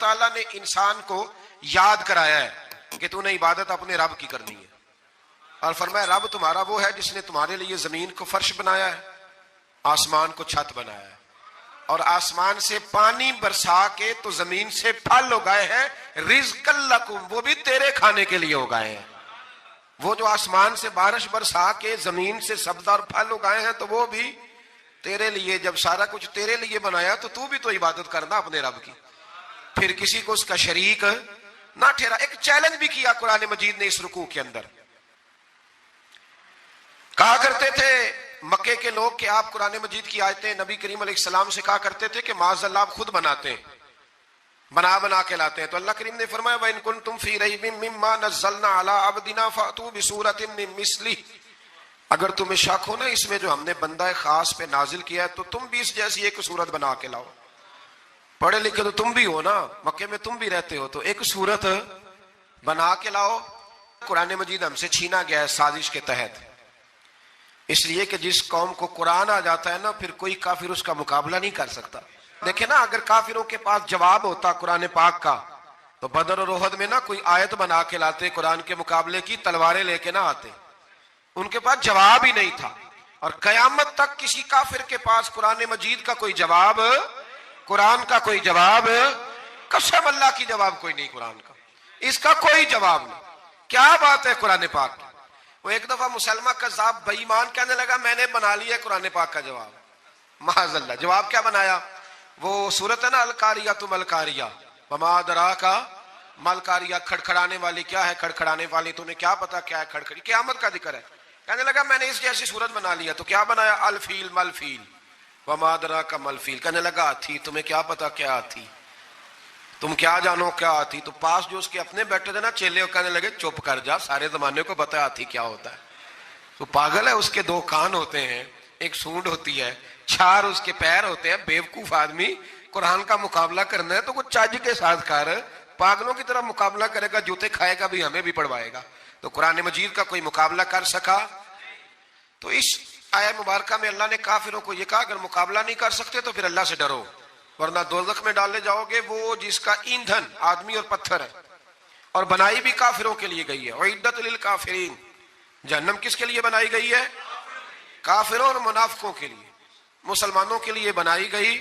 تعالیٰ نے انسان کو یاد کرایا ہے کہ تو نے عبادت اپنے رب کی کرنی ہے، اور فرمایا رب تمہارا وہ ہے جس نے تمہارے لیے زمین کو فرش بنایا ہے، آسمان کو چھت بنایا ہے، اور آسمان سے پانی برسا کے تو زمین سے پھل اگائے ہیں، رزق لکم، وہ بھی تیرے کھانے کے لیے اگائے ہیں۔ وہ جو آسمان سے بارش برسا کے زمین سے سبزہ اور پھل اگائے ہیں تو وہ بھی تیرے لیے۔ جب سارا کچھ تیرے لیے بنایا تو بھی تو عبادت کرنا اپنے رب کی، پھر کسی کو اس کا شریک نہ ٹھہرا۔ ایک چیلنج بھی کیا قرآن مجید نے اس رکوع کے اندر، کہا کرتے تھے مکے کے لوگ کہ آپ قرآن مجید کی آیتیں نبی کریم علیہ السلام سے کہا کرتے تھے کہ معاذ اللہ آپ خود بناتے ہیں، بنا کے لاتے ہیں، تو اللہ کریم نے فرمایا وَإِن كُنتُمْ فِي رَيْبٍ مِّمَّا نَزَّلْنَا عَلَىٰ عَبْدِنَا فَأْتُوا بِسُورَةٍ مِّن مِّثْلِهِ، اگر تمہیں شک ہو نا اس میں جو ہم نے بندہ خاص پہ نازل کیا ہے تو تم بھی اس جیسی ایک صورت بنا کے لاؤ۔ پڑھے لکھے تو تم بھی ہو نا، مکے میں تم بھی رہتے ہو، تو ایک صورت بنا کے لاؤ۔ قرآن مجید ہم سے چھینا گیا ہے سازش کے تحت، اس لیے کہ جس قوم کو قرآن آ جاتا ہے نا پھر کوئی کافر اس کا مقابلہ نہیں کر سکتا۔ دیکھیں نا اگر کافروں کے پاس جواب ہوتا قرآن پاک کا تو بدر اور احد میں نا کوئی آیت بنا کے لاتے، قرآن کے مقابلے کی تلواریں لے کے نہ آتے، ان کے پاس جواب ہی نہیں تھا۔ اور قیامت تک کسی کافر کے پاس قرآن مجید کا کوئی جواب، قرآن کا کوئی جواب، قسم اللہ کی جواب کوئی نہیں، قرآن کا اس کا کوئی جواب نہیں۔ کیا بات ہے قرآن پاک کی۔ وہ ایک دفعہ مسلمہ کذاب بے ایمان کہنے لگا میں نے بنا لیا قرآن پاک کا جواب، معاذ اللہ۔ جواب کیا بنایا؟ وہ سورت ہے نا القاریۃ ملقاریہ وما ادراک ملقاریہ، کھڑکھڑانے والی کیا ہے، کھڑکھڑانے والی تمہیں کیا پتا کیا ہے کھڑکھڑی، قیامت کا ذکر ہے۔ کہنے لگا میں نے اس جیسی صورت بنا لیا، تو کیا بنایا؟ الفیل ملفیل وما ادراک ملفیل۔ کہنے لگا ہاتھی، تمہیں کیا پتا کیا ہاتھی، تم کیا جانو کیا ہاتھی۔ تو پاس جو اس کے اپنے بیٹھے تھے نا چیلے، کہنے لگے چپ کر جا، سارے زمانے کو پتا ہاتھی کیا ہوتا ہے، تو پاگل ہے، اس کے دو کان ہوتے ہیں، ایک سونڈ ہوتی ہے، چار اس کے پیر ہوتے ہیں، بیوقوف آدمی قرآن کا مقابلہ کرنا ہے تو کچھ چاج کے ساتھ کر، پاگلوں کی طرح مقابلہ کرے گا، جوتے کھائے گا بھی ہمیں بھی پڑھوائے گا۔ تو قرآن مجید کا کوئی مقابلہ کر سکا؟ تو اس آیہ مبارکہ میں اللہ نے کافروں کو یہ کہا اگر مقابلہ نہیں کر سکتے تو پھر اللہ سے ڈرو، ورنہ دوزخ میں ڈالے جاؤ گے، وہ جس کا ایندھن آدمی اور پتھر ہے، اور بنائی بھی کافروں کے لیے گئی ہے۔ اعدت للکافرین، جہنم کس کے لیے بنائی گئی ہے؟ کافروں اور منافقوں کے لیے۔ مسلمانوں کے لیے بنائی گئی،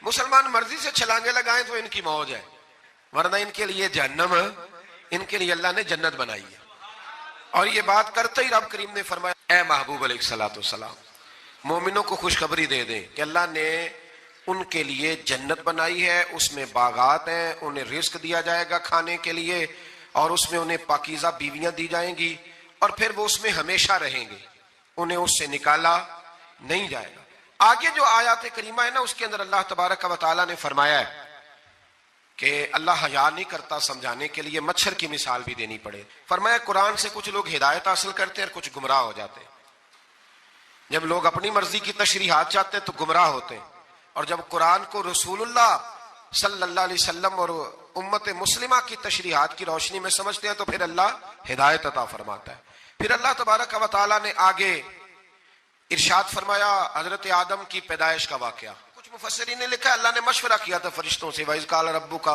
مسلمان مرضی سے چھلانگے لگائیں تو ان کی موج ہے، ورنہ ان کے لیے جہنم، ان کے لیے اللہ نے جنت بنائی ہے۔ اور یہ بات کرتے ہی رب کریم نے فرمایا اے محبوب علیہ الصلوۃ والسلام مومنوں کو خوشخبری دے دیں کہ اللہ نے ان کے لیے جنت بنائی ہے، اس میں باغات ہیں، انہیں رزق دیا جائے گا کھانے کے لیے، اور اس میں انہیں پاکیزہ بیویاں دی جائیں گی، اور پھر وہ اس میں ہمیشہ رہیں گے، انہیں اس سے نکالا نہیں جائے گا۔ آگے جو آیات کریمہ ہے نا اس کے اندر اللہ تبارک و تعالیٰ نے فرمایا ہے کہ اللہ حیا نہیں کرتا سمجھانے کے لیے، مچھر کی مثال بھی دینی پڑے۔ فرمایا قرآن سے کچھ لوگ ہدایت حاصل کرتے ہیں اور کچھ گمراہ ہو جاتے ہیں۔ جب لوگ اپنی مرضی کی تشریحات چاہتے ہیں تو گمراہ ہوتے ہیں، اور جب قرآن کو رسول اللہ صلی اللہ علیہ وسلم اور امت مسلمہ کی تشریحات کی روشنی میں سمجھتے ہیں تو پھر اللہ ہدایت عطا فرماتا ہے۔ پھر اللہ تبارک و تعالیٰ نے آگے ارشاد فرمایا حضرت آدم کی پیدائش کا واقعہ۔ کچھ مفسرین نے لکھا اللہ نے مشورہ کیا تھا فرشتوں سے، وَإِذْ قَالَ رَبُّكَ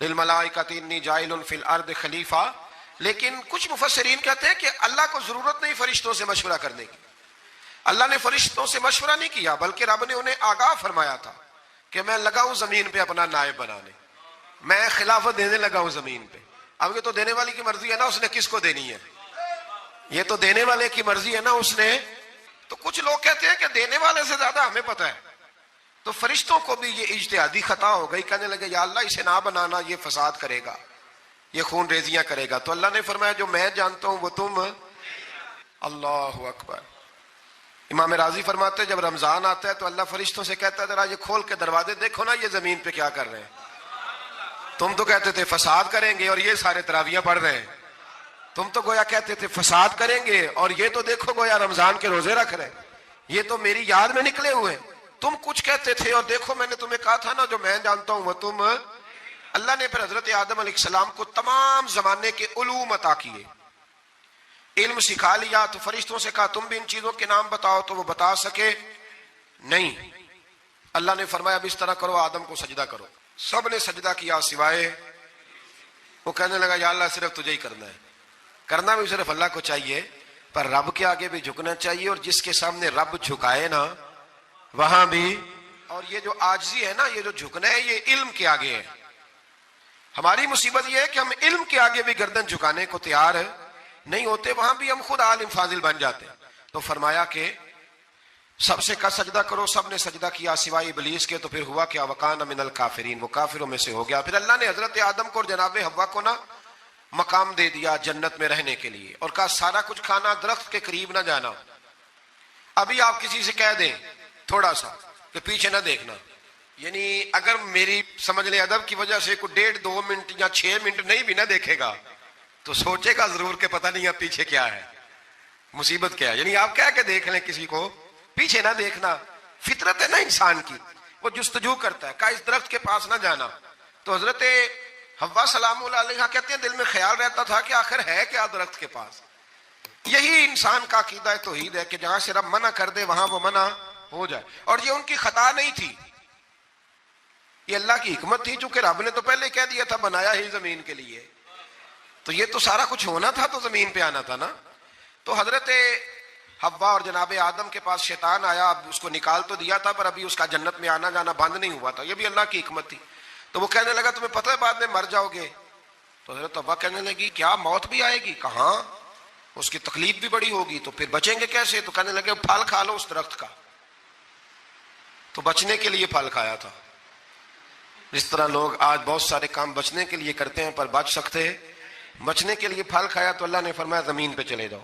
لِلْمَلَائِكَةِ إِنِّي جَاعِلٌ فِي الْأَرْضِ خلیفہ، لیکن کچھ مفسرین کہتے ہیں کہ اللہ کو ضرورت نہیں فرشتوں سے مشورہ کرنے کی، اللہ نے فرشتوں سے مشورہ نہیں کیا، بلکہ رب نے انہیں آگاہ فرمایا تھا کہ میں لگا ہوں زمین پہ اپنا نائب بنانے، میں خلافت دینے لگا ہوں زمین پہ۔ اب یہ تو دینے والی کی مرضی ہے نا، اس نے کس کو دینی ہے، یہ تو دینے والے کی مرضی ہے نا، اس نے۔ تو کچھ لوگ کہتے ہیں کہ دینے والے سے زیادہ ہمیں پتہ ہے، تو فرشتوں کو بھی یہ اجتہادی خطا ہو گئی، کہنے لگے یا اللہ اسے نہ بنانا، یہ فساد کرے گا، یہ خون ریزیاں کرے گا۔ تو اللہ نے فرمایا جو میں جانتا ہوں وہ تم، اللہ اکبر۔ امام راضی فرماتے ہیں جب رمضان آتا ہے تو اللہ فرشتوں سے کہتا ہے ذرا یہ کھول کے دروازے دیکھو نا یہ زمین پہ کیا کر رہے ہیں، تم تو کہتے تھے فساد کریں گے اور یہ سارے تراویحیں پڑھ رہے ہیں، تم تو گویا کہتے تھے فساد کریں گے اور یہ تو دیکھو گویا رمضان کے روزے رکھ رہے ہیں، یہ تو میری یاد میں نکلے ہوئے، تم کچھ کہتے تھے اور دیکھو میں نے تمہیں کہا تھا نا جو میں جانتا ہوں وہ تم۔ اللہ نے پھر حضرت آدم علیہ السلام کو تمام زمانے کے علوم عطا کیے، علم سکھا لیا، تو فرشتوں سے کہا تم بھی ان چیزوں کے نام بتاؤ، تو وہ بتا سکے نہیں۔ اللہ نے فرمایا اب اس طرح کرو آدم کو سجدہ کرو، سب نے سجدہ کیا سوائے، وہ کہنے لگا یا اللہ صرف تجھے ہی کرنا ہے، کرنا بھی صرف اللہ کو چاہیے، پر رب کے آگے بھی جھکنا چاہیے، اور جس کے سامنے رب جھکائے نا وہاں بھی۔ اور یہ جو عاجزی ہے نا، یہ جو جھکنا ہے، یہ علم کے آگے ہے۔ ہماری مصیبت یہ ہے کہ ہم علم کے آگے بھی گردن جھکانے کو تیار نہیں ہوتے، وہاں بھی ہم خود عالم فاضل بن جاتے۔ تو فرمایا کہ سب سے کا سجدہ کرو، سب نے سجدہ کیا سوائے ابلیس کے، تو پھر ہوا کیا، وکان من الکافرین، وہ کافروں میں سے ہو گیا۔ پھر اللہ نے حضرت آدم کو اور جناب حوا کو نا مقام دے دیا جنت میں رہنے کے لیے، اور کہا سارا کچھ کھانا، درخت کے قریب نہ جانا۔ ابھی آپ کسی سے کہہ دیں تھوڑا سا کہ پیچھے نہ دیکھنا، یعنی اگر میری سمجھ لیں ادب کی وجہ سے کوئی 1.5 2 منٹ یا 6 منٹ نہیں بھی نہ دیکھے گا تو سوچے گا ضرور کہ پتہ نہیں اب پیچھے کیا ہے، مصیبت کیا ہے۔ یعنی آپ کہہ کے دیکھ لیں کسی کو، پیچھے نہ دیکھنا، فطرت ہے نا انسان کی، وہ جستجو کرتا ہے، کہا اس درخت کے پاس نہ جانا۔ تو حضرت حوا سلام اللہ علیہ کہتے ہیں دل میں خیال رہتا تھا کہ آخر ہے کیا درخت کے پاس۔ یہی انسان کا عقیدہ توحید ہے کہ جہاں سے رب منع کر دے وہاں وہ منع ہو جائے، اور یہ ان کی خطا نہیں تھی، یہ اللہ کی حکمت تھی، چونکہ رب نے تو پہلے کہہ دیا تھا بنایا ہی زمین کے لیے، تو یہ تو سارا کچھ ہونا تھا تو زمین پہ آنا تھا نا۔ تو حضرت حوا اور جناب آدم کے پاس شیطان آیا، اب اس کو نکال تو دیا تھا پر ابھی اس کا جنت میں آنا جانا بند نہیں ہوا تھا، یہ بھی اللہ کی حکمت تھی۔ تو وہ کہنے لگا تمہیں پتہ ہے بعد میں مر جاؤ گے؟ تو حضرت حوا کہنے لگی کیا موت بھی آئے گی؟ کہاں، اس کی تکلیف بھی بڑی ہوگی، تو پھر بچیں گے کیسے؟ تو کہنے لگے پھل کھا لو اس درخت کا، تو بچنے کے لیے پھل کھایا تھا۔ جس طرح لوگ آج بہت سارے کام بچنے کے لیے کرتے ہیں پر بچ سکتے ہیں، بچنے کے لیے پھل کھایا تو اللہ نے فرمایا زمین پہ چلے جاؤ۔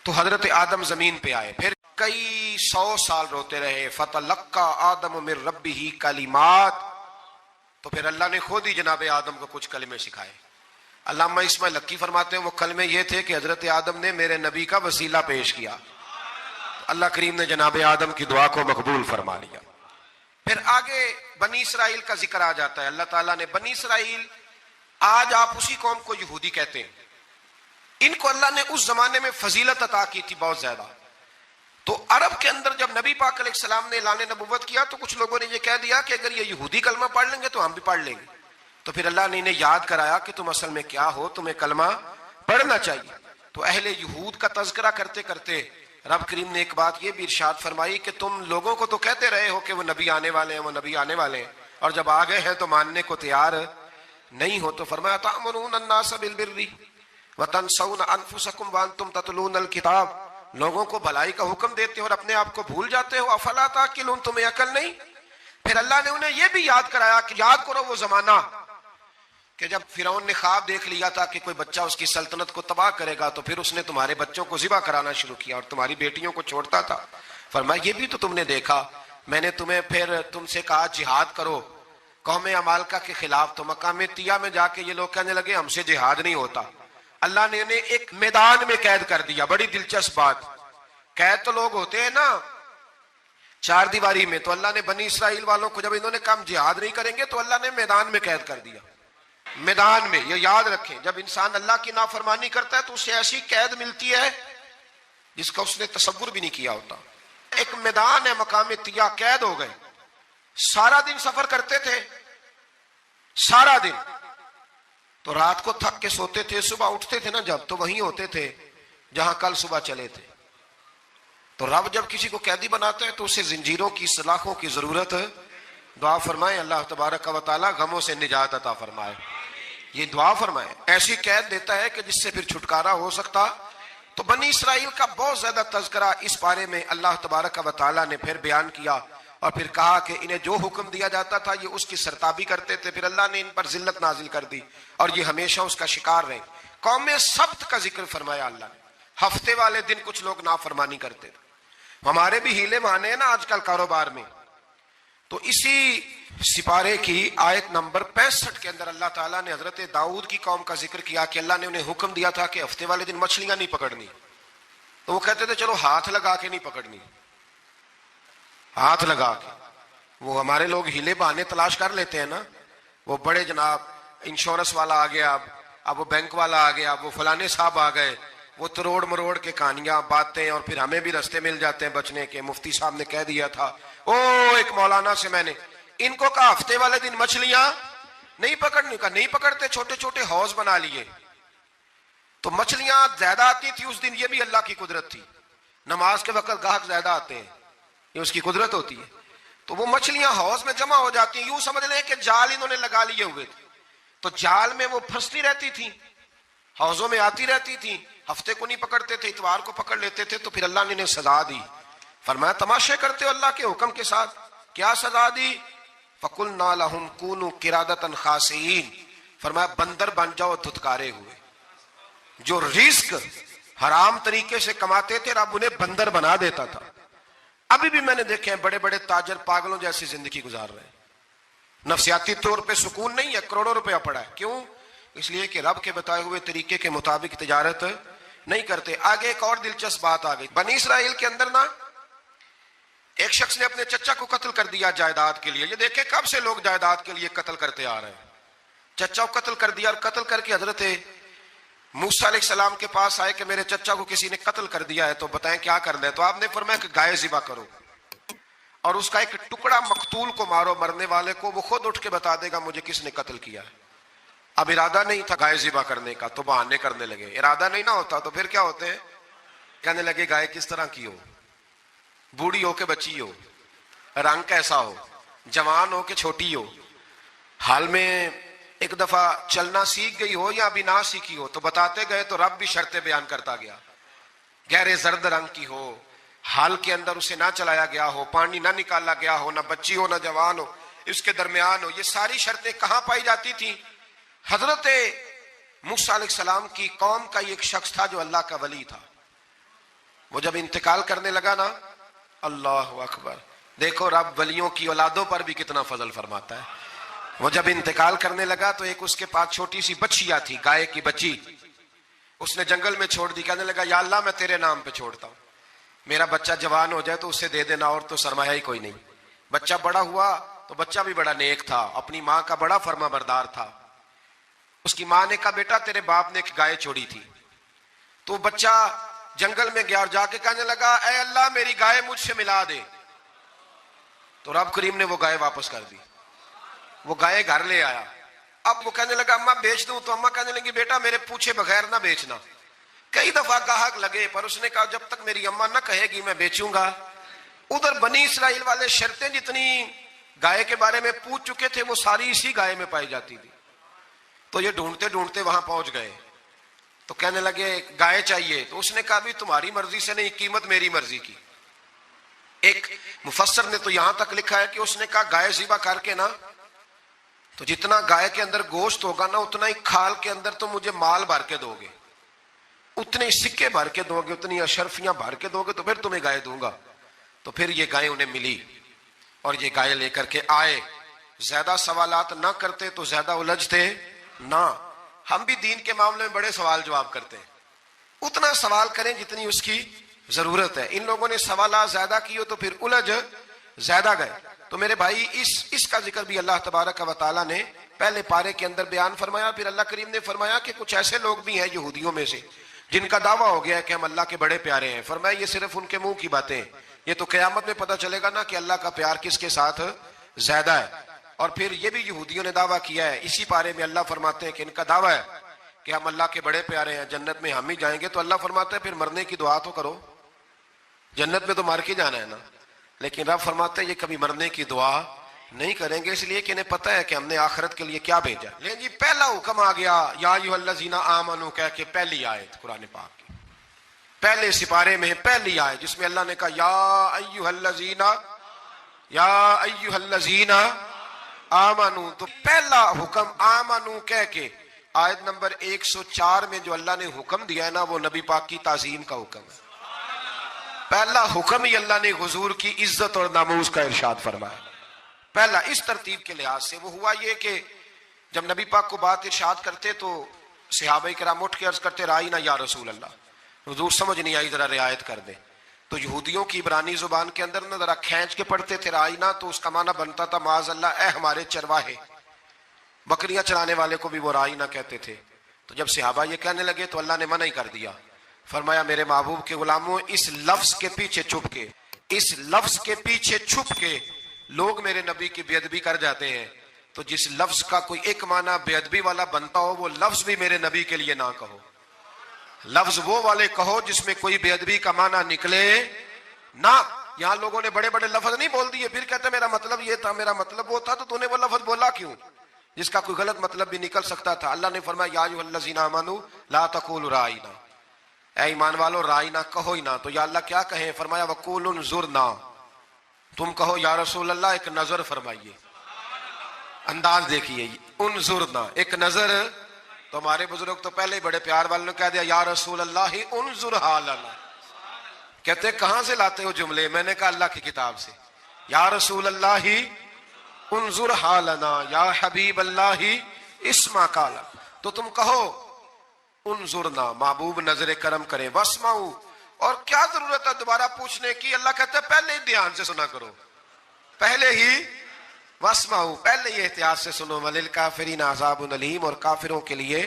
تو حضرت آدم زمین پہ آئے، پھر کئی 100 سال روتے رہے، فتلقى آدم من ربہ کلمات، تو پھر اللہ نے خود ہی جناب آدم کو کچھ کلمے سکھائے۔ علامہ اسماعیل حقی فرماتے ہیں وہ کلمے یہ تھے کہ حضرت آدم نے میرے نبی کا وسیلہ پیش کیا، اللہ کریم نے جناب آدم کی دعا کو مقبول فرما لیا۔ پھر آگے بنی اسرائیل کا ذکر آ جاتا ہے، اللہ تعالیٰ نے بنی اسرائیل، آج آپ اسی قوم کو یہودی کہتے ہیں، ان کو اللہ نے اس زمانے میں فضیلت عطا کی تھی بہت زیادہ۔ تو عرب کے اندر جب نبی پاک علیہ السلام نے اعلان نبوت کیا تو کچھ لوگوں نے یہ کہہ دیا کہ اگر یہ یہودی کلمہ پڑھ لیں گے تو ہم بھی پڑھ لیں گے، تو پھر اللہ نے انہیں یاد کرایا کہ تم اصل میں کیا ہو، تمہیں کلمہ پڑھنا چاہیے۔ تو اہل یہود کا تذکرہ کرتے کرتے رب کریم نے ایک بات یہ بھی ارشاد فرمائی کہ تم لوگوں کو تو کہتے رہے ہو کہ وہ نبی آنے والے ہیں، وہ نبی آنے والے ہیں، اور جب آ گئے ہیں تو ماننے کو تیار نہیں ہو۔ تو فرمایا تأمرون الناس بالبر وتنسون انفسکم وانتم تتلون الکتاب، لوگوں کو بھلائی کا حکم دیتے ہو اور اپنے آپ کو بھول جاتے ہو، افلا تعقلون، تمہیں عقل نہیں؟ پھر اللہ نے انہیں یہ بھی یاد کرایا کہ یاد کرو وہ زمانہ کہ جب فرعون نے خواب دیکھ لیا تھا کہ کوئی بچہ اس کی سلطنت کو تباہ کرے گا، تو پھر اس نے تمہارے بچوں کو ذبح کرانا شروع کیا اور تمہاری بیٹیوں کو چھوڑتا تھا۔ فرمایا یہ بھی تو تم نے دیکھا، میں نے تمہیں پھر تم سے کہا جہاد کرو قوم عمالقہ کے خلاف، تو مقام طیہ میں جا کے یہ لوگ کہنے لگے ہم سے جہاد نہیں ہوتا، اللہ نے انہیں ایک میدان میں قید کر دیا۔ بڑی دلچسپ بات، قید تو لوگ ہوتے ہیں نا چار دیواری میں، تو اللہ نے بنی اسرائیل والوں کو جب انہوں نے کہا ہم جہاد نہیں کریں گے تو اللہ نے میدان میں قید کر دیا۔ میدان میں، یہ یاد رکھیں، جب انسان اللہ کی نافرمانی کرتا ہے تو اسے ایسی قید ملتی ہے جس کا اس نے تصور بھی نہیں کیا ہوتا۔ ایک میدان ہے مقام طیہ، قید ہو گئے، سارا دن سفر کرتے تھے، سارا دن، تو رات کو تھک کے سوتے تھے، صبح اٹھتے تھے نا جب، تو وہیں ہوتے تھے جہاں کل صبح چلے تھے۔ تو رب جب کسی کو قیدی بناتا ہے تو اسے زنجیروں کی سلاخوں کی ضرورت ہے۔ دعا فرمائیں اللہ تبارک و تعالی غموں سے نجات عطا فرمائے، یہ دعا فرمائیں، ایسی قید دیتا ہے کہ جس سے پھر چھٹکارا ہو سکتا۔ تو بنی اسرائیل کا بہت زیادہ تذکرہ اس بارے میں اللہ تبارک و تعالی نے پھر بیان کیا، اور پھر کہا کہ انہیں جو حکم دیا جاتا تھا یہ اس کی سرتابی کرتے تھے، پھر اللہ نے ان پر ذلت نازل کر دی اور یہ ہمیشہ اس کا شکار رہے۔ قوم سبت کا ذکر فرمایا اللہ نے، ہفتے والے دن کچھ لوگ نافرمانی کرتے تھے، ہمارے بھی ہیلے بہانے ہیں نا آج کل کاروبار میں۔ تو اسی سپارے کی آیت نمبر 65 کے اندر اللہ تعالیٰ نے حضرت داؤد کی قوم کا ذکر کیا کہ اللہ نے انہیں حکم دیا تھا کہ ہفتے والے دن مچھلیاں نہیں پکڑنی، تو وہ کہتے تھے چلو ہاتھ لگا کے نہیں پکڑنی، ہاتھ لگا کے۔ وہ ہمارے لوگ ہیلے بہانے تلاش کر لیتے ہیں نا، وہ بڑے جناب انشورنس والا آ گیا، اب وہ بینک والا آ گیا، اب وہ فلانے صاحب آ گئے، وہ تروڑ مروڑ کے کہانیاں باتیں، اور پھر ہمیں بھی رستے مل جاتے ہیں بچنے کے۔ مفتی صاحب نے کہہ دیا تھا، او ایک مولانا سے میں نے ان کو کہا ہفتے والے دن مچھلیاں نہیں پکڑنے کا، نہیں پکڑتے، چھوٹے چھوٹے حوض بنا لیے تو مچھلیاں زیادہ آتی تھی اس دن. یہ بھی اللہ کی قدرت تھی. نماز کے وقت گاہک زیادہ آتے ہیں، یہ اس کی قدرت ہوتی ہے. تو وہ مچھلیاں حوض میں جمع ہو جاتی ہیں. یوں سمجھ لیں کہ جال انہوں نے لگا لیے ہوئے تھے تو جال میں وہ پھنستی رہتی تھی، حوضوں میں آتی رہتی تھی. ہفتے کو نہیں پکڑتے تھے، اتوار کو پکڑ لیتے تھے. تو پھر اللہ نے انہیں سزا دی. فرمایا تماشے کرتے ہو اللہ کے حکم کے ساتھ. کیا سزا دی؟ فَقُلْنَا لَهُمْ كُونُوا قِرَادَةً خَاسِئِينَ. فرمایا بندر بن جاؤ دھتکارے ہوئے. جو رزق حرام طریقے سے کماتے تھے رب انہیں بندر بنا دیتا تھا. ابھی بھی میں نے دیکھے ہیں بڑے بڑے تاجر پاگلوں جیسی زندگی گزار رہے ہیں. نفسیاتی طور پہ سکون نہیں ہے، کروڑوں روپیہ پڑا ہے. کیوں؟ اس لیے کہ رب کے بتائے ہوئے طریقے کے مطابق تجارت نہیں کرتے. آگے ایک اور دلچسپ بات آ گئی. بنی اسرائیل کے اندر نا ایک شخص نے اپنے چچا کو قتل کر دیا جائیداد کے لیے. یہ دیکھیں کب سے لوگ جائیداد کے لیے قتل کرتے آ رہے ہیں. چچا کو قتل کر دیا اور قتل کر کے حضرت موسیٰ علیہ السلام کے پاس آئے کہ میرے چچا کو کسی نے قتل کر دیا ہے تو بتائیں کیا کر لیں. تو آپ نے فرمایا کہ گائے ذبح کرو اور اس کا ایک ٹکڑا مقتول کو مارو، مرنے والے کو. وہ خود اٹھ کے بتا دے گا مجھے کس نے قتل کیا ہے. اب ارادہ نہیں تھا گائے ذبح کرنے کا تو بہانے کرنے لگے. ارادہ نہیں نہ ہوتا تو پھر کیا ہوتے ہیں؟ کہنے لگے گائے کس طرح کی ہو، بوڑھی ہو کہ بچی ہو، رنگ کیسا ہو، جوان ہو کہ چھوٹی ہو، حال میں ایک دفعہ چلنا سیکھ گئی ہو یا ابھی نہ سیکھی ہو. تو بتاتے گئے تو رب بھی شرطیں بیان کرتا گیا. گہرے زرد رنگ کی ہو، حال کے اندر اسے نہ چلایا گیا ہو، پانی نہ نکالا گیا ہو، نہ بچی ہو نہ جوان ہو، اس کے درمیان ہو. یہ ساری شرطیں کہاں پائی جاتی تھی؟ حضرت موسیٰ علیہ السلام کی قوم کا ایک شخص تھا جو اللہ کا ولی تھا. وہ جب انتقال کرنے لگا نا، اللہ اکبر، دیکھو رب ولیوں کی اولادوں پر بھی کتنا فضل فرماتا ہے. وہ جب انتقال کرنے لگا تو ایک اس کے پاس چھوٹی سی بچیا تھی، گائے کی بچی. اس نے جنگل میں چھوڑ دی. کہنے لگا یا اللہ میں تیرے نام پہ چھوڑتا ہوں، میرا بچہ جوان ہو جائے تو اسے دے دینا، اور تو سرمایہ ہی کوئی نہیں. بچہ بڑا ہوا تو بچہ بھی بڑا نیک تھا، اپنی ماں کا بڑا فرما بردار تھا. اس کی ماں نے کہا بیٹا تیرے باپ نے ایک گائے چھوڑی تھی. تو بچہ جنگل میں گیا اور جا کے کہنے لگا اے اللہ میری گائے مجھ سے ملا دے. تو رب کریم نے وہ گائے واپس کر دی. وہ گائے گھر لے آیا. اب وہ کہنے لگا اماں بیچ دوں. تو اماں کہنے لگی بیٹا میرے پوچھے بغیر نہ بیچنا. کئی دفعہ گاہک لگے پر اس نے کہا جب تک میری اماں نہ کہے گی میں بیچوں گا. ادھر بنی اسرائیل والے شرطیں جتنی گائے کے بارے میں پوچھ چکے تھے وہ ساری اسی گائے میں پائی جاتی تھی. تو یہ ڈھونڈتے ڈھونڈتے وہاں پہنچ گئے تو کہنے لگے گائے چاہیے. تو اس نے کہا بھی تمہاری مرضی سے نہیں، قیمت میری مرضی کی. ایک مفسر نے تو یہاں تک لکھا ہے کہ اس نے کہا گائے ذبح کر کے نا تو جتنا گائے کے اندر گوشت ہوگا نا اتنا ہی کھال کے اندر تو مجھے مال بھر کے دو گے، اتنے سکے بھر کے دو گے، اتنی اشرفیاں بھر کے دو گے تو پھر تمہیں گائے دوں گا. تو پھر یہ گائے انہیں ملی اور یہ گائے لے کر کے آئے. زیادہ سوالات نہ کرتے تو زیادہ الجھتے نہ. ہم بھی دین کے معاملے میں بڑے سوال جواب کرتے ہیں، اتنا سوال کریں جتنی اس کی ضرورت ہے. ان لوگوں نے سوالات زیادہ کیے تو پھر الجھ زیادہ گئے. تو میرے بھائی اس کا ذکر بھی اللہ تبارک و تعالیٰ نے پہلے پارے کے اندر بیان فرمایا. پھر اللہ کریم نے فرمایا کہ کچھ ایسے لوگ بھی ہیں یہودیوں میں سے جن کا دعویٰ ہو گیا ہے کہ ہم اللہ کے بڑے پیارے ہیں. فرمایا یہ صرف ان کے منہ کی باتیں ہیں، یہ تو قیامت میں پتہ چلے گا نا کہ اللہ کا پیار کس کے ساتھ زیادہ ہے. اور پھر یہ بھی یہودیوں نے دعویٰ کیا ہے. اسی پارے میں اللہ فرماتے ہیں کہ ان کا دعویٰ ہے کہ ہم اللہ کے بڑے پیارے ہیں، جنت میں ہم ہی جائیں گے. تو اللہ فرماتے ہیں پھر مرنے کی دعا تو کرو، جنت میں تو مار کے جانا ہے نا. لیکن رب فرماتے ہیں یہ کبھی مرنے کی دعا نہیں کریں گے، اس لیے کہ انہیں پتہ ہے کہ ہم نے آخرت کے لیے کیا بھیجا. لیکن جی پہلا حکم آ گیا یا ایھا الذین آمنوا کہہ کے، پہلی آیت قرآن پاک کی پہلے سپارے میں پہلی آیت جس میں اللہ نے کہا یا ایھا الذین آمنوا. تو پہلا حکم آمنوا کہہ کے آیت نمبر 104 میں جو اللہ نے حکم دیا ہے نا وہ نبی پاک کی تعظیم کا حکم ہے. پہلا حکم ہی اللہ نے حضور کی عزت اور ناموس کا ارشاد فرمایا. پہلا اس ترتیب کے لحاظ سے وہ ہوا یہ کہ جب نبی پاک کو بات ارشاد کرتے تو صحابہ کرام اٹھ کے عرض کرتے رائینا یا رسول اللہ، حضور سمجھ نہیں آئی ذرا رعایت کر دیں. تو یہودیوں کی عبرانی زبان کے اندر نا ذرا کھینچ کے پڑھتے تھے رائینا، تو اس کا معنی بنتا تھا معاذ اللہ اے ہمارے چرواہے. بکریاں چرانے والے کو بھی وہ رائینا کہتے تھے. تو جب صحابہ یہ کہنے لگے تو اللہ نے منع ہی کر دیا. فرمایا میرے محبوب کے غلاموں اس لفظ کے پیچھے چھپ کے لوگ میرے نبی کی بے ادبی کر جاتے ہیں، تو جس لفظ کا کوئی ایک معنی بے ادبی والا بنتا ہو وہ لفظ بھی میرے نبی کے لیے نہ کہو، لفظ وہ والے کہو جس میں کوئی بے ادبی کا معنی نکلے نہ۔ یہاں لوگوں نے بڑے بڑے لفظ نہیں بول دیے، پھر کہتے میرا مطلب یہ تھا، میرا مطلب وہ تھا، تو تو نے وہ لفظ بولا کیوں جس کا کوئی غلط مطلب بھی نکل سکتا تھا؟ اللہ نے فرمایا یا ایھا الذین آمنوا لا تقولوا رائنا، اے ایمان والو رائنا کہو ہی نہ۔ تو یا اللہ کیا کہیں؟ فرمایا وقولوا انظرنا، تم کہو یا رسول اللہ ایک نظر فرمائیے، انداز دیکھیے، انظرنا ایک نظر۔ تو ہمارے بزرگ تو پہلے ہی بڑے پیار والوں نے کہہ دیا یا رسول اللہ انظر حالنا، کہتے کہاں سے لاتے ہو جملے؟ میں نے کہا اللہ کی کتاب سے، یا رسول اللہ انظر حالنا یا حبیب اللہ اسمع قالا، تو تم کہو انظرنا، محبوب نظر کرم کرے، واسمعوا، اور کیا ضرورت ہے دوبارہ پوچھنے کی؟ اللہ کہتا ہے پہلے ہی دھیان سے سنا کرو، پہلے ہی واسمعوا، پہلے ہی احتیاط سے سنو، وللکافرین عذاب علیم، اور کافروں کے لیے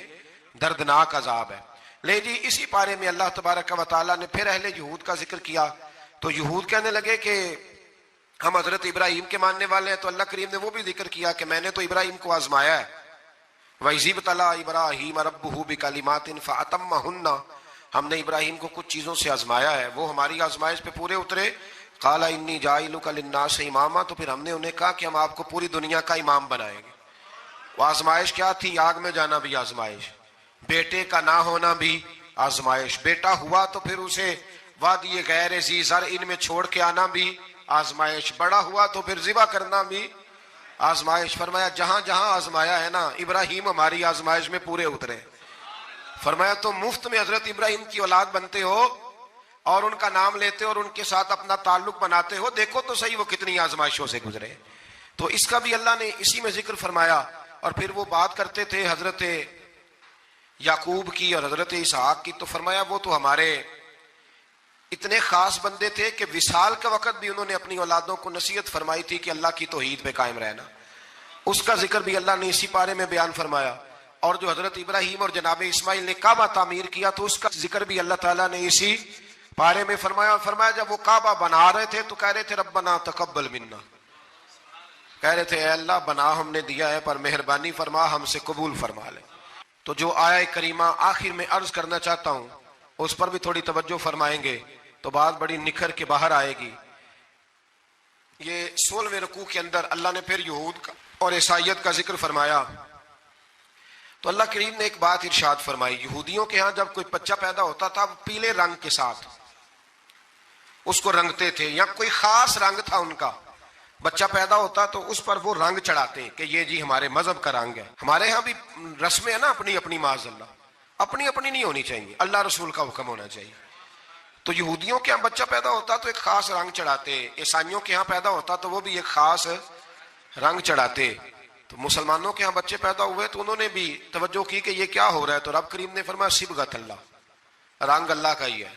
دردناک عذاب ہے۔ لے جی اسی پارے میں اللہ تبارک و تعالیٰ نے پھر اہل یہود کا ذکر کیا، تو یہود کہنے لگے کہ ہم حضرت ابراہیم کے ماننے والے ہیں، تو اللہ کریم نے وہ بھی ذکر کیا کہ میں نے تو ابراہیم کو آزمایا ہے، وَإِذِ ابْتَلَىٰ إِبْرَاهِيمَ رَبُّهُ بِكَلِمَاتٍ فَأَتَمَّهُنَّ، ہم نے ابراہیم کو کچھ چیزوں سے آزمایا ہے، وہ ہماری آزمائش پہ پورے اترے۔ قَالَ إِنِّي جَاعِلُكَ لِلنَّاسِ إِمَامًا، تو پھر ہم نے انہیں کہا کہ ہم آپ کو پوری دنیا کا امام بنائیں گے۔ وہ آزمائش کیا تھی؟ آگ میں جانا بھی آزمائش، بیٹے کا نہ ہونا بھی آزمائش، بیٹا ہوا تو پھر اسے وادی غیر ذی زرع میں چھوڑ کے آنا بھی آزمائش، بڑا ہوا تو پھر ذبح کرنا بھی آزمائش۔ فرمایا جہاں جہاں آزمایا ہے نا، ابراہیم ہماری آزمائش میں پورے اترے۔ فرمایا تم مفت میں حضرت ابراہیم کی اولاد بنتے ہو اور ان کا نام لیتے ہو اور ان کے ساتھ اپنا تعلق بناتے ہو، دیکھو تو صحیح وہ کتنی آزمائشوں سے گزرے۔ تو اس کا بھی اللہ نے اسی میں ذکر فرمایا۔ اور پھر وہ بات کرتے تھے حضرت یعقوب کی اور حضرت اسحاق کی، تو فرمایا وہ تو ہمارے اتنے خاص بندے تھے کہ وصال کے وقت بھی انہوں نے اپنی اولادوں کو نصیحت فرمائی تھی کہ اللہ کی توحید پہ قائم رہنا، اس کا ذکر بھی اللہ نے اسی پارے میں بیان فرمایا۔ اور جو حضرت ابراہیم اور جناب اسماعیل نے کعبہ تعمیر کیا تو اس کا ذکر بھی اللہ تعالیٰ نے اسی پارے میں فرمایا۔ اور فرمایا جب وہ کعبہ بنا رہے تھے تو کہہ رہے تھے ربنا تقبل منا، کہہ رہے تھے اے اللہ بنا ہم نے دیا ہے پر مہربانی فرما ہم سے قبول فرما لے۔ تو جو آیہ کریمہ آخر میں عرض کرنا چاہتا ہوں اس پر بھی تھوڑی توجہ فرمائیں گے تو بات بڑی نکھر کے باہر آئے گی۔ یہ 16ویں رکوع کے اندر اللہ نے پھر یہود کا اور عیسائیت کا ذکر فرمایا، تو اللہ کریم نے ایک بات ارشاد فرمائی۔ یہودیوں کے ہاں جب کوئی بچہ پیدا ہوتا تھا وہ پیلے رنگ کے ساتھ اس کو رنگتے تھے، یا کوئی خاص رنگ تھا ان کا، بچہ پیدا ہوتا تو اس پر وہ رنگ چڑھاتے کہ یہ جی ہمارے مذہب کا رنگ ہے۔ ہمارے ہاں بھی رسمیں ہیں نا اپنی اپنی، معاذ اللہ اپنی اپنی نہیں ہونی چاہیے، اللہ رسول کا حکم ہونا چاہیے۔ تو یہودیوں کے ہاں بچہ پیدا ہوتا تو ایک خاص رنگ چڑھاتے، عیسائیوں کے ہاں پیدا ہوتا تو وہ بھی ایک خاص رنگ چڑھاتے۔ تو مسلمانوں کے ہاں بچے پیدا ہوئے تو انہوں نے بھی توجہ کی کہ یہ کیا ہو رہا ہے، تو رب کریم نے فرمایا صبغۃ اللہ، رنگ اللہ کا ہی ہے۔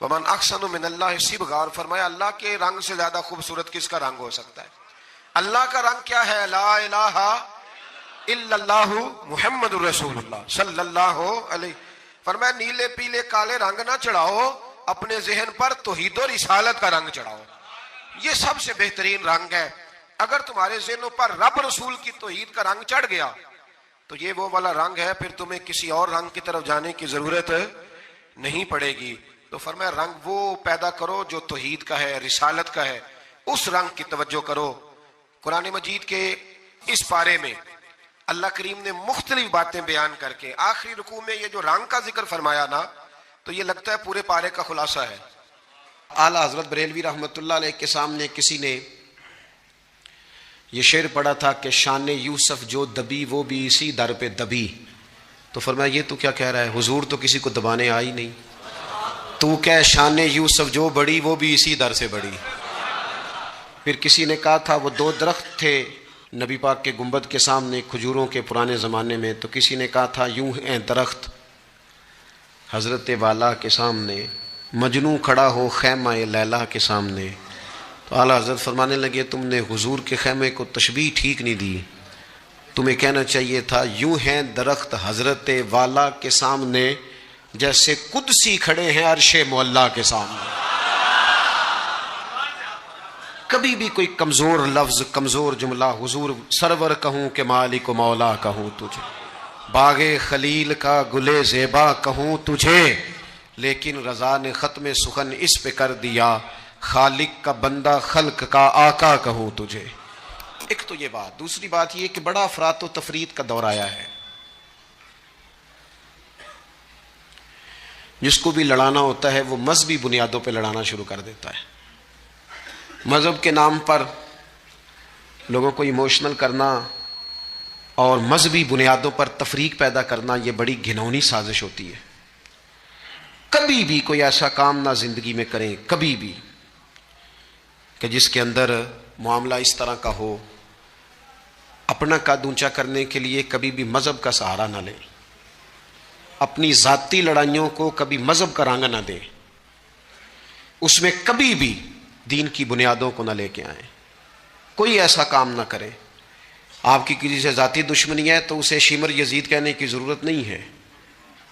ومن احسن من اللہ صبغہ، اور فرمایا اللہ کے رنگ سے زیادہ خوبصورت کس کا رنگ ہو سکتا ہے؟ اللہ کا رنگ کیا ہے؟ لا الہ الا اللہ محمد الرسول اللہ صلی اللہ علیہ۔ فرمایا نیلے پیلے کالے رنگ نہ چڑھاؤ، اپنے ذہن پر توحید و رسالت کا رنگ چڑھاؤ، یہ سب سے بہترین رنگ ہے۔ اگر تمہارے ذہنوں پر رب رسول کی توحید کا رنگ چڑھ گیا تو یہ وہ والا رنگ ہے، پھر تمہیں کسی اور رنگ کی طرف جانے کی ضرورت نہیں پڑے گی۔ تو فرمایا رنگ وہ پیدا کرو جو توحید کا ہے، رسالت کا ہے، اس رنگ کی توجہ کرو۔ قرآن مجید کے اس پارے میں اللہ کریم نے مختلف باتیں بیان کر کے آخری رکوع میں یہ جو رنگ کا ذکر فرمایا نا، تو یہ لگتا ہے پورے پارے کا خلاصہ ہے۔ اعلیٰ حضرت بریلوی رحمۃ اللہ علیہ کے سامنے کسی نے یہ شعر پڑھا تھا کہ شان یوسف جو دبی وہ بھی اسی در پہ دبی، تو فرمایا یہ تو کیا کہہ رہا ہے، حضور تو کسی کو دبانے آئی نہیں، تو کہ شان یوسف جو بڑی وہ بھی اسی در سے بڑی۔ پھر کسی نے کہا تھا وہ دو درخت تھے نبی پاک کے گنبد کے سامنے کھجوروں کے پرانے زمانے میں، تو کسی نے کہا تھا یوں ہیں درخت حضرت والا کے سامنے، مجنوں کھڑا ہو خیمہ لیلا کے سامنے۔ تو اعلیٰ حضرت فرمانے لگے تم نے حضور کے خیمے کو تشبیہ ٹھیک نہیں دی، تمہیں کہنا چاہیے تھا یوں ہیں درخت حضرت والا کے سامنے جیسے قدسی کھڑے ہیں عرش معلیٰ کے سامنے۔ کبھی بھی کوئی کمزور لفظ کمزور جملہ حضور سرور کہوں کہ مالک و مولا کہوں تجھے، باغ خلیل کا گلے زیبا کہوں تجھے، لیکن رضا نے ختم سخن اس پہ کر دیا، خالق کا بندہ خلق کا آقا کہوں تجھے۔ ایک تو یہ بات، دوسری بات یہ کہ بڑا افراط و تفرید کا دور آیا ہے، جس کو بھی لڑانا ہوتا ہے وہ مذہبی بنیادوں پہ لڑانا شروع کر دیتا ہے۔ مذہب کے نام پر لوگوں کو ایموشنل کرنا اور مذہبی بنیادوں پر تفریق پیدا کرنا یہ بڑی گھنونی سازش ہوتی ہے۔ کبھی بھی کوئی ایسا کام نہ زندگی میں کریں، کبھی بھی، کہ جس کے اندر معاملہ اس طرح کا ہو، اپنا قد اونچا کرنے کے لیے کبھی بھی مذہب کا سہارا نہ لیں، اپنی ذاتی لڑائیوں کو کبھی مذہب کا رنگ نہ دیں، اس میں کبھی بھی دین کی بنیادوں کو نہ لے کے آئیں، کوئی ایسا کام نہ کریں۔ آپ کی کسی سے ذاتی دشمنی ہے تو اسے شمر یزید کہنے کی ضرورت نہیں ہے،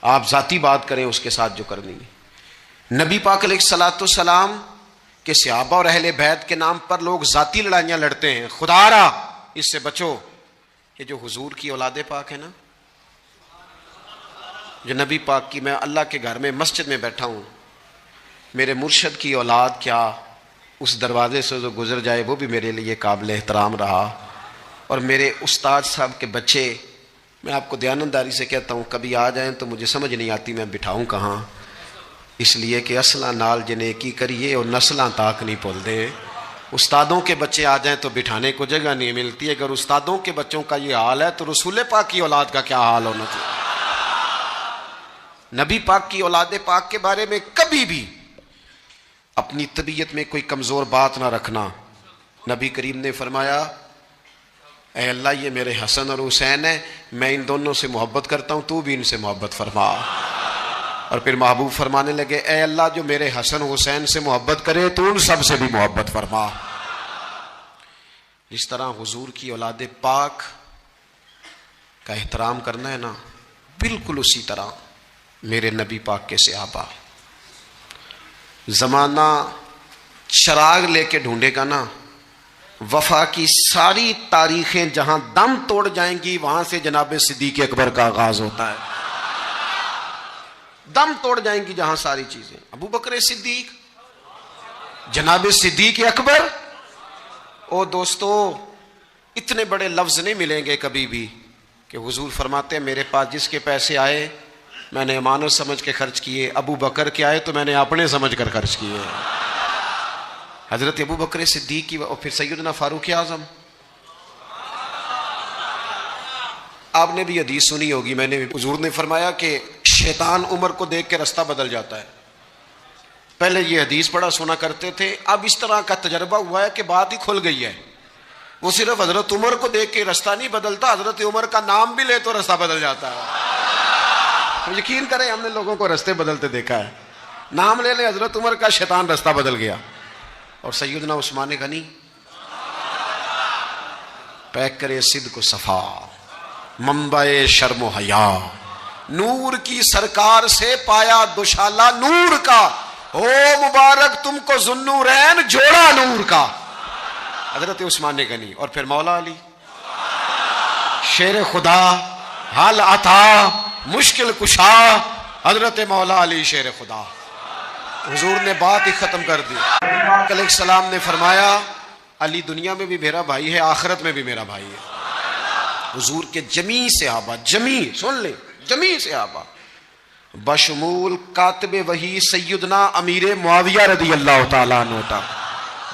آپ ذاتی بات کریں اس کے ساتھ جو کرنی ہے۔ نبی پاک علیہ الصلوۃ والسلام کہ صحابہ اور اہل بیت کے نام پر لوگ ذاتی لڑائیاں لڑتے ہیں، خدا را اس سے بچو۔ یہ جو حضور کی اولاد پاک ہے نا، جو نبی پاک کی، میں اللہ کے گھر میں مسجد میں بیٹھا ہوں، میرے مرشد کی اولاد کیا اس دروازے سے جو گزر جائے وہ بھی میرے لیے قابل احترام رہا، اور میرے استاد صاحب کے بچے، میں آپ کو دیانتداری سے کہتا ہوں کبھی آ جائیں تو مجھے سمجھ نہیں آتی میں بٹھاؤں کہاں، اس لیے کہ اصلاں نال جنے کی کریے اور نسلاں تاک نہیں بھول دے۔ استادوں کے بچے آ جائیں تو بٹھانے کو جگہ نہیں ملتی، اگر استادوں کے بچوں کا یہ حال ہے تو رسول پاک کی اولاد کا کیا حال ہونا چاہیے۔ نبی پاک کی اولاد پاک کے بارے میں کبھی بھی اپنی طبیعت میں کوئی کمزور بات نہ رکھنا۔ نبی کریم نے فرمایا اے اللہ یہ میرے حسن اور حسین ہیں، میں ان دونوں سے محبت کرتا ہوں، تو بھی ان سے محبت فرما۔ اور پھر محبوب فرمانے لگے اے اللہ جو میرے حسن حسین سے محبت کرے تو ان سب سے بھی محبت فرما۔ جس طرح حضور کی اولاد پاک کا احترام کرنا ہے نا، بالکل اسی طرح میرے نبی پاک کے صحابہ۔ زمانہ چراغ لے کے ڈھونڈے گا نا، وفا کی ساری تاریخیں جہاں دم توڑ جائیں گی وہاں سے جناب صدیق اکبر کا آغاز ہوتا ہے، دم توڑ جائیں گی جہاں ساری چیزیں۔ ابو بکر صدیق، جناب صدیق اکبر، او دوستو اتنے بڑے لفظ نہیں ملیں گے کبھی بھی کہ حضور فرماتے ہیں میرے پاس جس کے پیسے آئے میں نے امانت سمجھ کے خرچ کیے، ابو بکر کے آئے تو میں نے اپنے سمجھ کر خرچ کیے۔ حضرت ابو بکر صدیق کی، اور پھر سیدنا فاروق اعظم۔ آپ نے بھی حدیث سنی ہوگی، میں نے حضور نے فرمایا کہ شیطان عمر کو دیکھ کے رستہ بدل جاتا ہے۔ پہلے یہ حدیث پڑھا سنا کرتے تھے، اب اس طرح کا تجربہ ہوا ہے کہ بات ہی کھل گئی ہے، وہ صرف حضرت عمر کو دیکھ کے رستہ نہیں بدلتا، حضرت عمر کا نام بھی لے تو رستہ بدل جاتا ہے۔ تو یقین کریں ہم نے لوگوں کو رستے بدلتے دیکھا ہے، نام لے لیں حضرت عمر کا، شیطان رستہ بدل گیا۔ اور سیدنا عثمان غنی، پیک کرے صدق و صفا، منبع شرم و حیا، نور کی سرکار سے پایا دوشالہ نور کا، او مبارک تم کو ذوالنورین جوڑا نور کا، حضرت عثمان غنی۔ اور پھر مولا علی، شیر خدا، حال عطا، مشکل کشا، حضرت مولا علی شیر خدا۔ حضور نے بات ہی ختم کر دی۔ علیہ السلام نے فرمایا علی دنیا میں بھی میرا بھائی ہے، آخرت میں بھی میرا بھائی ہے۔ حضور کے جمیع صحابہ، جمیع سن لیں، جمیع صحابہ بشمول کاتب وحی سیدنا امیر معاویہ رضی اللہ تعالیٰ عنہ تھا،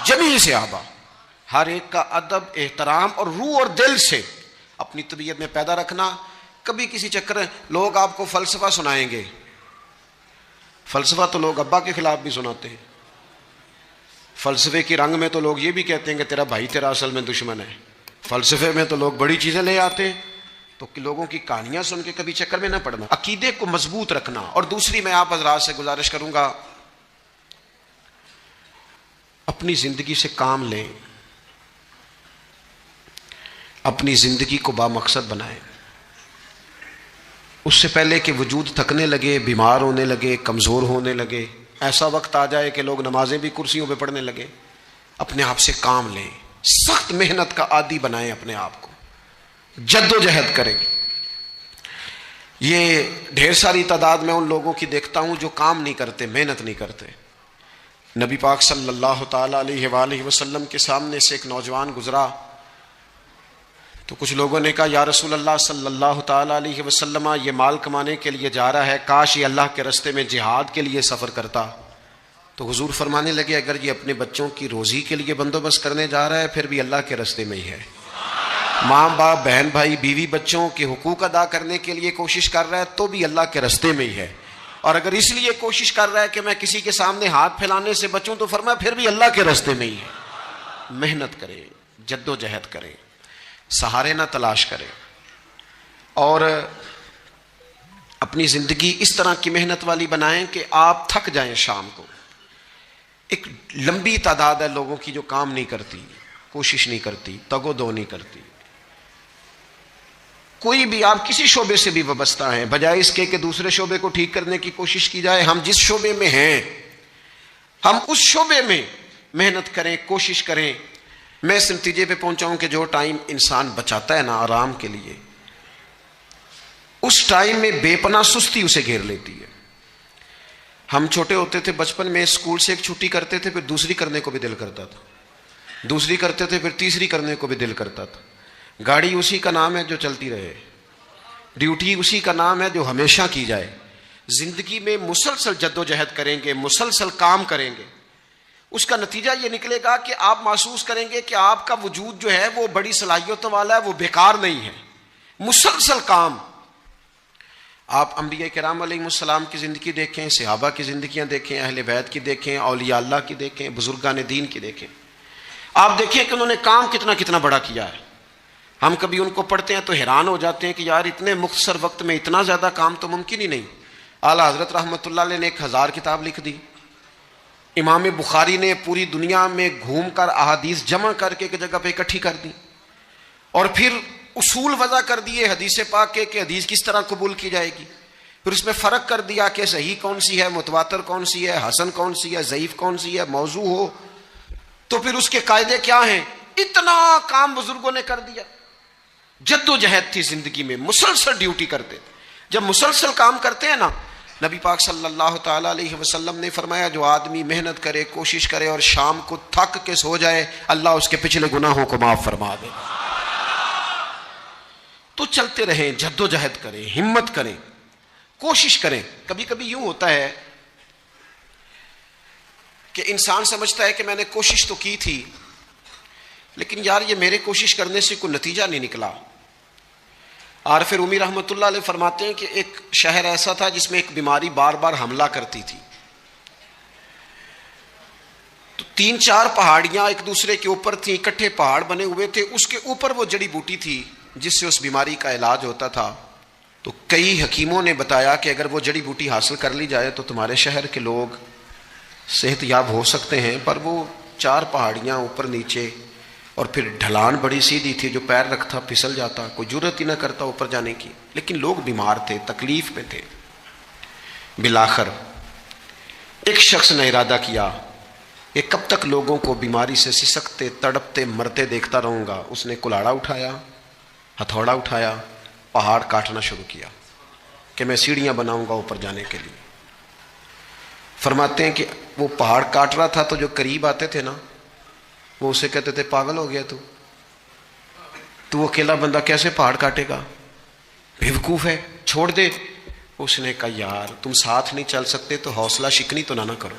جمیع صحابہ ہر ایک کا ادب، احترام اور روح اور دل سے اپنی طبیعت میں پیدا رکھنا۔ کبھی کسی چکر لوگ آپ کو فلسفہ سنائیں گے، فلسفہ تو لوگ ابا کے خلاف بھی سناتے ہیں، فلسفے کی رنگ میں تو لوگ یہ بھی کہتے ہیں کہ تیرا بھائی تیرا اصل میں دشمن ہے، فلسفے میں تو لوگ بڑی چیزیں لے آتے ہیں۔ تو لوگوں کی کہانیاں سن کے کبھی چکر میں نہ پڑنا، عقیدے کو مضبوط رکھنا۔ اور دوسری میں آپ حضرات سے گزارش کروں گا، اپنی زندگی سے کام لیں، اپنی زندگی کو بامقصد بنائیں۔ اس سے پہلے کہ وجود تھکنے لگے، بیمار ہونے لگے، کمزور ہونے لگے، ایسا وقت آ جائے کہ لوگ نمازیں بھی کرسیوں پہ پڑھنے لگے، اپنے آپ سے کام لیں، سخت محنت کا عادی بنائیں اپنے آپ کو، جد و جہد کریں۔ یہ ڈھیر ساری تعداد میں ان لوگوں کی دیکھتا ہوں جو کام نہیں کرتے، محنت نہیں کرتے۔ نبی پاک صلی اللہ تعالی علیہ وآلہ وسلم کے سامنے سے ایک نوجوان گزرا تو کچھ لوگوں نے کہا یا رسول اللہ صلی اللہ تعالی علیہ وسلم، یہ مال کمانے کے لیے جا رہا ہے، کاش یہ اللہ کے راستے میں جہاد کے لیے سفر کرتا۔ تو حضور فرمانے لگے اگر یہ اپنے بچوں کی روزی کے لیے بندوبست کرنے جا رہا ہے پھر بھی اللہ کے راستے میں ہی ہے۔ ماں باپ، بہن بھائی، بیوی بچوں کے حقوق ادا کرنے کے لیے کوشش کر رہا ہے تو بھی اللہ کے راستے میں ہی ہے، اور اگر اس لیے کوشش کر رہا ہے کہ میں کسی کے سامنے ہاتھ پھیلانے سے بچوں تو فرمایا پھر بھی اللہ کے راستے میں ہی ہے۔ محنت کریں، جد و جہد کریں، سہارے نہ تلاش کریں، اور اپنی زندگی اس طرح کی محنت والی بنائیں کہ آپ تھک جائیں شام کو۔ ایک لمبی تعداد ہے لوگوں کی جو کام نہیں کرتی، کوشش نہیں کرتی، تگ و دو نہیں کرتی۔ کوئی بھی آپ کسی شعبے سے بھی وابستہ ہیں، بجائے اس کے کہ دوسرے شعبے کو ٹھیک کرنے کی کوشش کی جائے، ہم جس شعبے میں ہیں ہم اس شعبے میں محنت کریں، کوشش کریں۔ میں اس نتیجے پہ پہنچا ہوں کہ جو ٹائم انسان بچاتا ہے نا آرام کے لیے، اس ٹائم میں بے پناہ سستی اسے گھیر لیتی ہے۔ ہم چھوٹے ہوتے تھے بچپن میں، اسکول سے ایک چھٹی کرتے تھے پھر دوسری کرنے کو بھی دل کرتا تھا، دوسری کرتے تھے پھر تیسری کرنے کو بھی دل کرتا تھا۔ گاڑی اسی کا نام ہے جو چلتی رہے، ڈیوٹی اسی کا نام ہے جو ہمیشہ کی جائے۔ زندگی میں مسلسل جد و جہد کریں گے، مسلسل کام کریں گے، اس کا نتیجہ یہ نکلے گا کہ آپ محسوس کریں گے کہ آپ کا وجود جو ہے وہ بڑی صلاحیتوں والا ہے، وہ بیکار نہیں ہے۔ مسلسل کام۔ آپ انبیاء کرام علیہ السلام کی زندگی دیکھیں، صحابہ کی زندگیاں دیکھیں، اہل بیت کی دیکھیں، اولیاء اللہ کی دیکھیں، بزرگان دین کی دیکھیں، آپ دیکھیں کہ انہوں نے کام کتنا کتنا بڑا کیا ہے۔ ہم کبھی ان کو پڑھتے ہیں تو حیران ہو جاتے ہیں کہ یار اتنے مختصر وقت میں اتنا زیادہ کام تو ممکن ہی نہیں۔ اعلیٰ حضرت رحمۃ اللہ علیہ نے 1000 کتاب لکھ دی، امام بخاری نے پوری دنیا میں گھوم کر احادیث جمع کر کے ایک جگہ پہ اکٹھی کر دی، اور پھر اصول وضع کر دیے حدیث پاک کے کہ حدیث کس طرح قبول کی جائے گی، پھر اس میں فرق کر دیا کہ صحیح کون سی ہے، متواتر کون سی ہے، حسن کون سی ہے، ضعیف کون سی ہے، موضوع ہو تو پھر اس کے قاعدے کیا ہیں۔ اتنا کام بزرگوں نے کر دیا۔ جد و جہد تھی زندگی میں، مسلسل ڈیوٹی کرتے تھے۔ جب مسلسل کام کرتے ہیں نا، نبی پاک صلی اللہ تعالی علیہ وسلم نے فرمایا جو آدمی محنت کرے، کوشش کرے اور شام کو تھک کے سو جائے، اللہ اس کے پچھلے گناہوں کو معاف فرما دے۔ تو چلتے رہیں، جد و جہد کریں، ہمت کریں، کوشش کریں۔ کبھی کبھی یوں ہوتا ہے کہ انسان سمجھتا ہے کہ میں نے کوشش تو کی تھی لیکن یار یہ میرے کوشش کرنے سے کوئی نتیجہ نہیں نکلا۔ عارف رومی رحمۃ اللہ علیہ فرماتے ہیں کہ ایک شہر ایسا تھا جس میں ایک بیماری بار بار حملہ کرتی تھی، تو 3-4 پہاڑیاں ایک دوسرے کے اوپر تھیں، اکٹھے پہاڑ بنے ہوئے تھے، اس کے اوپر وہ جڑی بوٹی تھی جس سے اس بیماری کا علاج ہوتا تھا۔ تو کئی حکیموں نے بتایا کہ اگر وہ جڑی بوٹی حاصل کر لی جائے تو تمہارے شہر کے لوگ صحت یاب ہو سکتے ہیں، پر وہ 4 پہاڑیاں اوپر نیچے، اور پھر ڈھلان بڑی سیدھی تھی، جو پیر رکھتا پھسل جاتا، کوئی جرت ہی نہ کرتا اوپر جانے کی، لیکن لوگ بیمار تھے، تکلیف میں تھے۔ بالآخر ایک شخص نے ارادہ کیا کہ کب تک لوگوں کو بیماری سے سسکتے، تڑپتے، مرتے دیکھتا رہوں گا۔ اس نے کلاڑا اٹھایا، ہتھوڑا اٹھایا، پہاڑ کاٹنا شروع کیا کہ میں سیڑھیاں بناؤں گا اوپر جانے کے لیے۔ فرماتے ہیں کہ وہ پہاڑ کاٹ رہا تھا تو جو قریب آتے تھے نا وہ اسے کہتے تھے پاگل ہو گیا تو اکیلا بندہ کیسے پہاڑ کاٹے گا، بیوقوف ہے، چھوڑ دے۔ اس نے کہا یار تم ساتھ نہیں چل سکتے تو حوصلہ شکنی تو نہ کرو،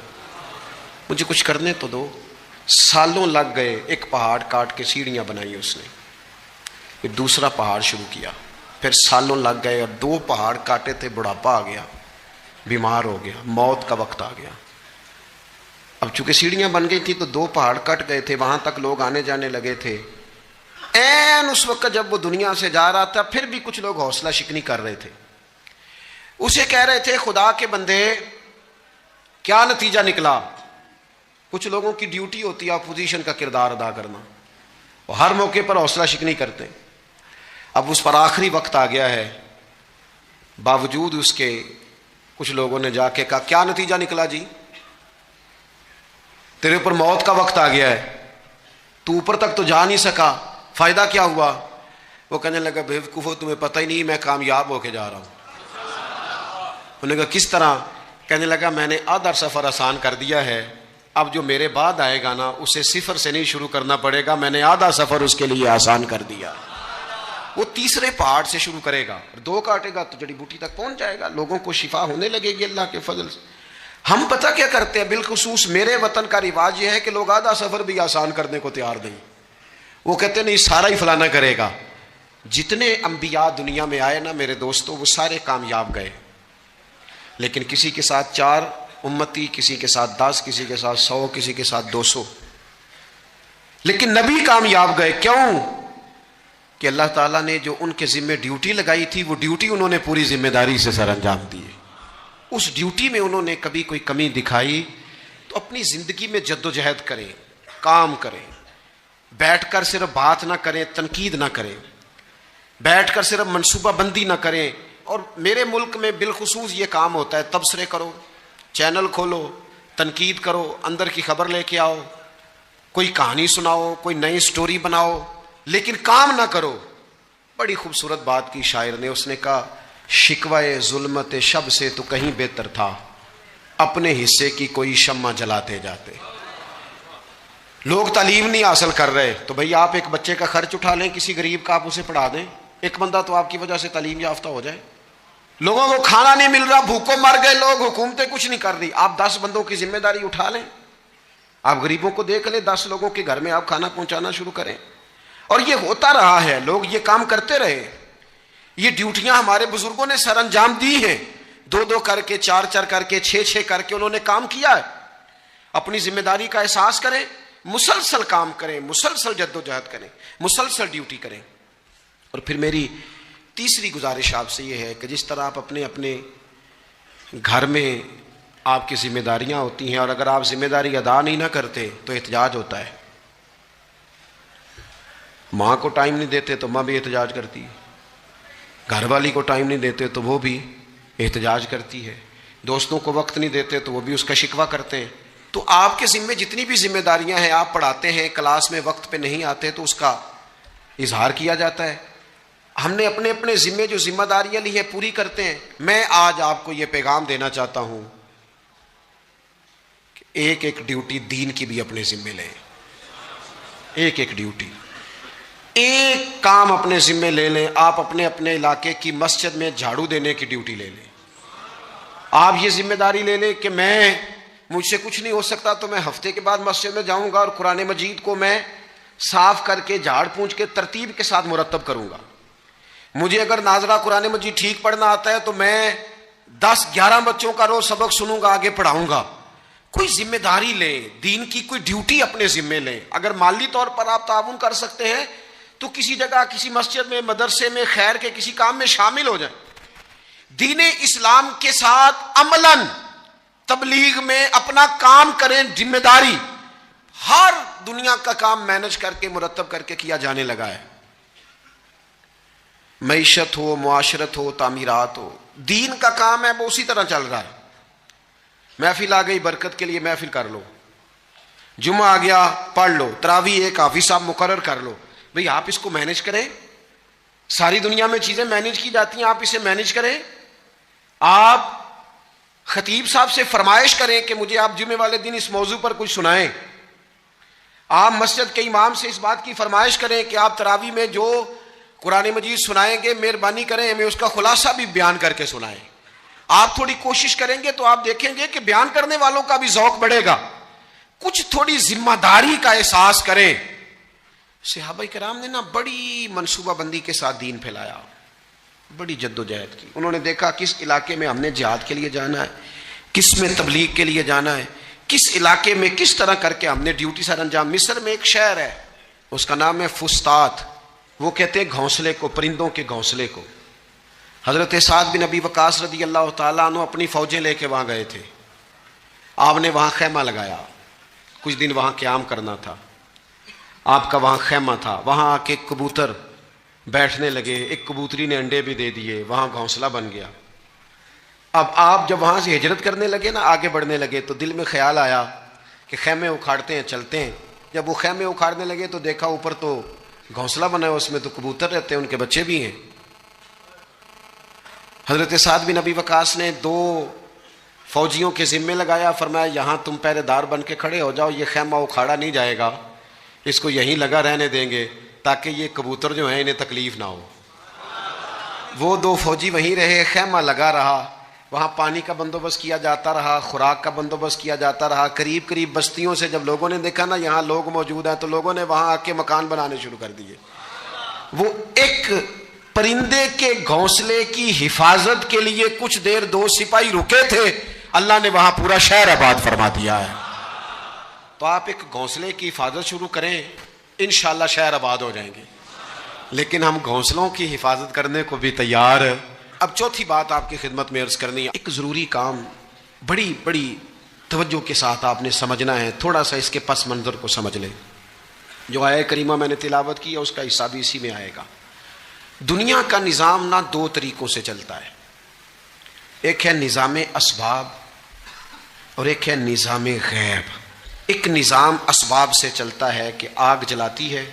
مجھے کچھ کرنے تو دو۔ سالوں لگ گئے، ایک پہاڑ کاٹ کے سیڑھیاں بنائی اس نے، پھر دوسرا پہاڑ شروع کیا، پھر سالوں لگ گئے، اور 2 پہاڑ کاٹے تھے، بڑھاپا آ گیا، بیمار ہو گیا، موت کا وقت آ گیا۔ اب چونکہ سیڑھیاں بن گئی تھی تو 2 پہاڑ کٹ گئے تھے، وہاں تک لوگ آنے جانے لگے تھے۔ این اس وقت جب وہ دنیا سے جا رہا تھا پھر بھی کچھ لوگ حوصلہ شکنی کر رہے تھے، اسے کہہ رہے تھے خدا کے بندے کیا نتیجہ نکلا۔ کچھ لوگوں کی ڈیوٹی ہوتی ہے اپوزیشن کا کردار ادا کرنا، وہ ہر موقع پر حوصلہ شکنی کرتے ہیں۔ اب اس پر آخری وقت آ گیا ہے، باوجود اس کے کچھ لوگوں نے جا کے کہا کیا نتیجہ نکلا جی، تیرے اوپر موت کا وقت آ گیا ہے۔ تو اوپر تک تو جا نہیں سکا, فائدہ کیا ہوا؟ وہ کہنے لگا بیوقوفو تمہیں پتہ ہی نہیں میں کامیاب ہو کے جا رہا ہوں. انہوں نے کہا کس طرح؟ کہنے لگا میں نے آدھا سفر آسان کر دیا ہے, اب جو میرے بعد آئے گا نا اسے صفر سے نہیں شروع کرنا پڑے گا, میں نے آدھا سفر اس کے لیے آسان کر دیا. وہ تیسرے پہاڑ سے شروع کرے گا, 2 کاٹے گا تو جڑی بوٹی تک پہنچ جائے گا, لوگوں کو شفا ہونے لگے گی اللہ کے فضل سے. ہم پتہ کیا کرتے ہیں, بالخصوص میرے وطن کا رواج یہ ہے کہ لوگ آدھا سفر بھی آسان کرنے کو تیار نہیں. وہ کہتے ہیں نہیں سارا ہی فلانا کرے گا. جتنے انبیاء دنیا میں آئے نا میرے دوستوں, وہ سارے کامیاب گئے, لیکن کسی کے ساتھ 4 امتی, کسی کے ساتھ 10, کسی کے ساتھ 100, کسی کے ساتھ 200, لیکن نبی کامیاب گئے. کیوں؟ کہ اللہ تعالیٰ نے جو ان کے ذمہ ڈیوٹی لگائی تھی وہ ڈیوٹی انہوں نے پوری ذمہ داری سے سر انجام دی. اس ڈیوٹی میں انہوں نے کبھی کوئی کمی دکھائی تو اپنی زندگی میں جد و جہد کریں, کام کریں, بیٹھ کر صرف بات نہ کریں, تنقید نہ کریں, بیٹھ کر صرف منصوبہ بندی نہ کریں. اور میرے ملک میں بالخصوص یہ کام ہوتا ہے, تبصرے کرو, چینل کھولو, تنقید کرو, اندر کی خبر لے کے آؤ, کوئی کہانی سناؤ, کوئی نئی سٹوری بناؤ, لیکن کام نہ کرو. بڑی خوبصورت بات کی شاعر نے, اس نے کہا شکوائے ظلمت شب سے تو کہیں بہتر تھا, اپنے حصے کی کوئی شمع جلاتے جاتے. لوگ تعلیم نہیں حاصل کر رہے تو بھئی آپ ایک بچے کا خرچ اٹھا لیں, کسی غریب کا آپ اسے پڑھا دیں, ایک بندہ تو آپ کی وجہ سے تعلیم یافتہ ہو جائے. لوگوں کو کھانا نہیں مل رہا, بھوکوں مر گئے لوگ, حکومتیں کچھ نہیں کر رہی, آپ 10 بندوں کی ذمہ داری اٹھا لیں. آپ غریبوں کو دیکھ لیں, 10 لوگوں کے گھر میں آپ کھانا پہنچانا شروع کریں. اور یہ ہوتا رہا ہے, لوگ یہ کام کرتے رہے. یہ ڈیوٹیاں ہمارے بزرگوں نے سر انجام دی ہیں, 2 کر کے, 4 کر کے, 6 کر کے انہوں نے کام کیا ہے. اپنی ذمہ داری کا احساس کریں, مسلسل کام کریں, مسلسل جد و جہد کریں, مسلسل ڈیوٹی کریں. اور پھر میری تیسری گزارش آپ سے یہ ہے کہ جس طرح آپ اپنے اپنے گھر میں آپ کی ذمہ داریاں ہوتی ہیں, اور اگر آپ ذمہ داری ادا نہیں نہ کرتے تو احتجاج ہوتا ہے. ماں کو ٹائم نہیں دیتے تو ماں بھی احتجاج کرتی ہے, گھر والی کو ٹائم نہیں دیتے تو وہ بھی احتجاج کرتی ہے, دوستوں کو وقت نہیں دیتے تو وہ بھی اس کا شکوہ کرتے ہیں. تو آپ کے ذمہ جتنی بھی ذمہ داریاں ہیں, آپ پڑھاتے ہیں, کلاس میں وقت پہ نہیں آتے تو اس کا اظہار کیا جاتا ہے. ہم نے اپنے اپنے ذمہ جو ذمہ داریاں لی ہیں پوری کرتے ہیں. میں آج آپ کو یہ پیغام دینا چاہتا ہوں کہ ایک ڈیوٹی دین کی بھی اپنے ذمہ لیں, ایک ڈیوٹی, ایک کام اپنے ذمہ لے لیں. آپ اپنے اپنے علاقے کی مسجد میں جھاڑو دینے کی ڈیوٹی لے لیں. آپ یہ ذمہ داری لے لیں کہ مجھ سے کچھ نہیں ہو سکتا تو میں ہفتے کے بعد مسجد میں جاؤں گا اور قرآن مجید کو میں صاف کر کے, جھاڑ پونچھ کے, ترتیب کے ساتھ مرتب کروں گا. مجھے اگر ناظرہ قرآن مجید ٹھیک پڑھنا آتا ہے تو میں 10-11 بچوں کا روز سبق سنوں گا, آگے پڑھاؤں گا. کوئی ذمہ داری لیں, دین کی کوئی ڈیوٹی اپنے ذمہ لیں. اگر مالی طور پر آپ تعاون کر سکتے ہیں تو کسی جگہ, کسی مسجد میں, مدرسے میں, خیر کے کسی کام میں شامل ہو جائیں. دین اسلام کے ساتھ عملاً تبلیغ میں اپنا کام کریں. ذمہ داری ہر دنیا کا کام مینج کر کے, مرتب کر کے کیا جانے لگا ہے. معیشت ہو, معاشرت ہو, تعمیرات ہو, دین کا کام ہے وہ اسی طرح چل رہا ہے. محفل آ گئی, برکت کے لیے محفل کر لو, جمعہ آ گیا پڑھ لو, تراویح ایک حافظ صاحب مقرر کر لو. بھئی آپ اس کو مینج کریں. ساری دنیا میں چیزیں مینج کی جاتی ہیں, آپ اسے مینج کریں. آپ خطیب صاحب سے فرمائش کریں کہ مجھے آپ جمعے والے دن اس موضوع پر کچھ سنائیں. آپ مسجد کے امام سے اس بات کی فرمائش کریں کہ آپ تراویح میں جو قرآن مجید سنائیں گے مہربانی کریں ہمیں اس کا خلاصہ بھی بیان کر کے سنائیں. آپ تھوڑی کوشش کریں گے تو آپ دیکھیں گے کہ بیان کرنے والوں کا بھی ذوق بڑھے گا. کچھ تھوڑی ذمہ داری کا احساس کریں. صحابہ کرام نے بڑی منصوبہ بندی کے ساتھ دین پھیلایا, بڑی جد و جہد کی. انہوں نے دیکھا کس علاقے میں ہم نے جہاد کے لیے جانا ہے, کس میں تبلیغ کے لیے جانا ہے, کس علاقے میں کس طرح کر کے ہم نے ڈیوٹی سر انجام. مصر میں ایک شہر ہے, اس کا نام ہے فسطاط. وہ کہتے ہیں گھونسلے کو, پرندوں کے گھونسلے کو. حضرت سعد بن ابی وقاص رضی اللہ تعالیٰ عنہ اپنی فوجیں لے کے وہاں گئے تھے. آپ نے وہاں خیمہ لگایا, کچھ دن وہاں قیام کرنا تھا. آپ کا وہاں خیمہ تھا. وہاں آ کے کبوتر بیٹھنے لگے, ایک کبوتری نے انڈے بھی دے دیے, وہاں گھونسلہ بن گیا. اب آپ جب وہاں سے ہجرت کرنے لگے نا, آگے بڑھنے لگے, تو دل میں خیال آیا کہ خیمے اکھاڑتے ہیں, چلتے ہیں. جب وہ خیمے اکھاڑنے لگے تو دیکھا اوپر تو گھونسلہ بنا ہے، اس میں تو کبوتر رہتے ہیں، ان کے بچے بھی ہیں۔ حضرت سعد بن ابی وقاص نے 2 فوجیوں کے ذمے لگایا، فرمایا یہاں تم پہرے دار بن کے کھڑے ہو جاؤ، یہ خیمہ اکھاڑا نہیں جائے گا، اس کو یہیں لگا رہنے دیں گے تاکہ یہ کبوتر جو ہیں انہیں تکلیف نہ ہو۔ وہ 2 فوجی وہیں رہے، خیمہ لگا رہا، وہاں پانی کا بندوبست کیا جاتا رہا، خوراک کا بندوبست کیا جاتا رہا۔ قریب قریب بستیوں سے جب لوگوں نے دیکھا نا یہاں لوگ موجود ہیں تو لوگوں نے وہاں آ کے مکان بنانے شروع کر دیے۔ وہ ایک پرندے کے گھونسلے کی حفاظت کے لیے کچھ دیر 2 سپاہی رکے تھے، اللہ نے وہاں پورا شہر آباد فرما دیا ہے۔ تو آپ ایک گھونسلے کی حفاظت شروع کریں، انشاءاللہ شہر آباد ہو جائیں گے، لیکن ہم گھونسلوں کی حفاظت کرنے کو بھی تیار ہیں۔ اب چوتھی بات آپ کی خدمت میں عرض کرنی ہے، ایک ضروری کام بڑی بڑی توجہ کے ساتھ آپ نے سمجھنا ہے، تھوڑا سا اس کے پس منظر کو سمجھ لیں۔ جو آیہ کریمہ میں نے تلاوت کی ہے اس کا حصہ بھی اسی میں آئے گا۔ دنیا کا نظام نہ 2 طریقوں سے چلتا ہے، ایک ہے نظام اسباب اور ایک ہے نظام غیب۔ ایک نظام اسباب سے چلتا ہے کہ آگ جلاتی ہے،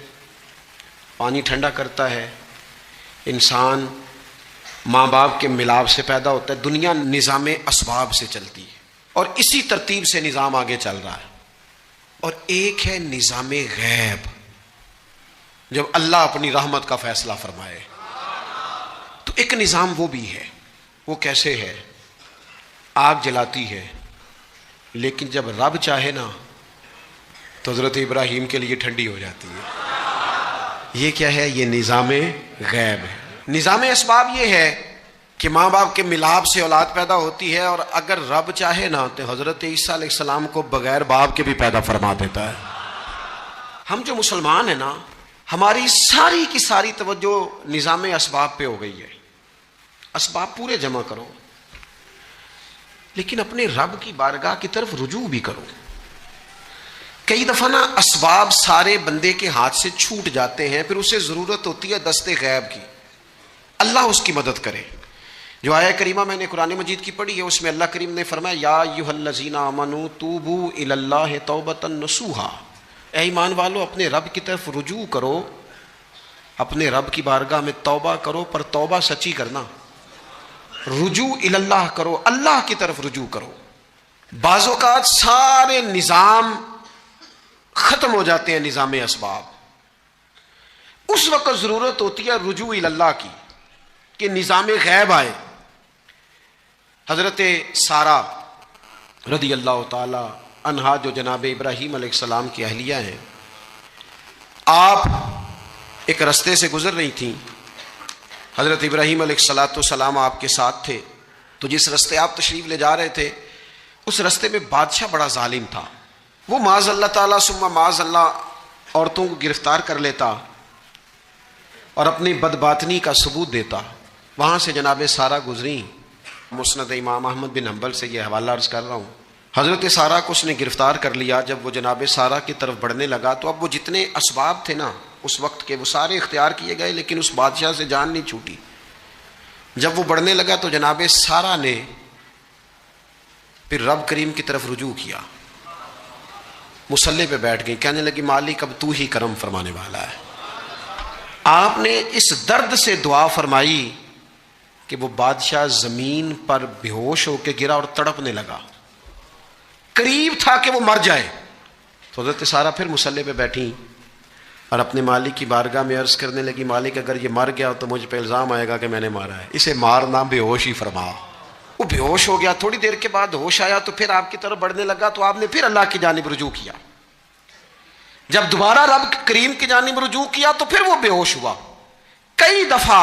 پانی ٹھنڈا کرتا ہے، انسان ماں باپ کے ملاپ سے پیدا ہوتا ہے، دنیا نظام اسباب سے چلتی ہے اور اسی ترتیب سے نظام آگے چل رہا ہے۔ اور ایک ہے نظام غیب، جب اللہ اپنی رحمت کا فیصلہ فرمائے تو ایک نظام وہ بھی ہے۔ وہ کیسے ہے؟ آگ جلاتی ہے لیکن جب رب چاہے نا تو حضرت ابراہیم کے لیے ٹھنڈی ہو جاتی ہے۔ یہ کیا ہے؟ یہ نظام غیب ہے۔ نظام اسباب یہ ہے کہ ماں باپ کے ملاپ سے اولاد پیدا ہوتی ہے، اور اگر رب چاہے نا تو حضرت عیسیٰ علیہ السلام کو بغیر باپ کے بھی پیدا فرما دیتا ہے۔ ہم جو مسلمان ہیں نا، ہماری ساری کی ساری توجہ نظام اسباب پہ ہو گئی ہے۔ اسباب پورے جمع کرو لیکن اپنے رب کی بارگاہ کی طرف رجوع بھی کرو۔ کئی دفعہ نا اسباب سارے بندے کے ہاتھ سے چھوٹ جاتے ہیں، پھر اسے ضرورت ہوتی ہے دست غیب کی، اللہ اس کی مدد کرے۔ جو آیہ کریمہ میں نے قرآن مجید کی پڑھی ہے اس میں اللہ کریم نے فرمایا یا ایھا الذین آمنوا توبوا الی اللہ توبۃ نصوحا، اے ایمان والو اپنے رب کی طرف رجوع کرو، اپنے رب کی بارگاہ میں توبہ کرو، پر توبہ سچی کرنا، رجوع الی اللہ کرو، اللہ کی طرف رجوع کرو۔ بعض اوقات سارے نظام ختم ہو جاتے ہیں، نظام اسباب، اس وقت ضرورت ہوتی ہے رجوع الی اللہ کی کہ نظام غیب آئے۔ حضرت سارہ رضی اللہ تعالی عنہا جو جناب ابراہیم علیہ السلام کی اہلیہ ہیں، آپ ایک رستے سے گزر رہی تھیں، حضرت ابراہیم علیہ السلام آپ کے ساتھ تھے، تو جس رستے آپ تشریف لے جا رہے تھے اس رستے میں بادشاہ بڑا ظالم تھا، وہ معاذ اللہ تعالیٰ ثم معاذ اللہ عورتوں کو گرفتار کر لیتا اور اپنی بدباطنی کا ثبوت دیتا۔ وہاں سے جناب سارہ گزری، مسند امام احمد بن حنبل سے یہ حوالہ عرض کر رہا ہوں۔ حضرت سارہ کو اس نے گرفتار کر لیا، جب وہ جناب سارہ کی طرف بڑھنے لگا تو اب وہ جتنے اسباب تھے نا اس وقت کے وہ سارے اختیار کیے گئے، لیکن اس بادشاہ سے جان نہیں چھوٹی۔ جب وہ بڑھنے لگا تو جناب سارہ نے پھر رب کریم کی طرف رجوع کیا، مصلی پہ بیٹھ گئی، کہنے لگی مالک اب تو ہی کرم فرمانے والا ہے۔ آپ نے اس درد سے دعا فرمائی کہ وہ بادشاہ زمین پر بے ہوش ہو کے گرا اور تڑپنے لگا، قریب تھا کہ وہ مر جائے۔ تو حضرت سارہ پھر مصلی پہ بیٹھی اور اپنے مالک کی بارگاہ میں عرض کرنے لگی مالک اگر یہ مر گیا تو مجھ پہ الزام آئے گا کہ میں نے مارا ہے، اسے مارنا بے ہوش ہی فرما۔ وہ بے ہوش ہو گیا، تھوڑی دیر کے بعد ہوش آیا تو پھر آپ کی طرف بڑھنے لگا، تو آپ نے پھر اللہ کی جانب رجوع کیا۔ جب دوبارہ رب کریم کی جانب رجوع کیا تو پھر وہ بے ہوش ہوا۔ کئی دفعہ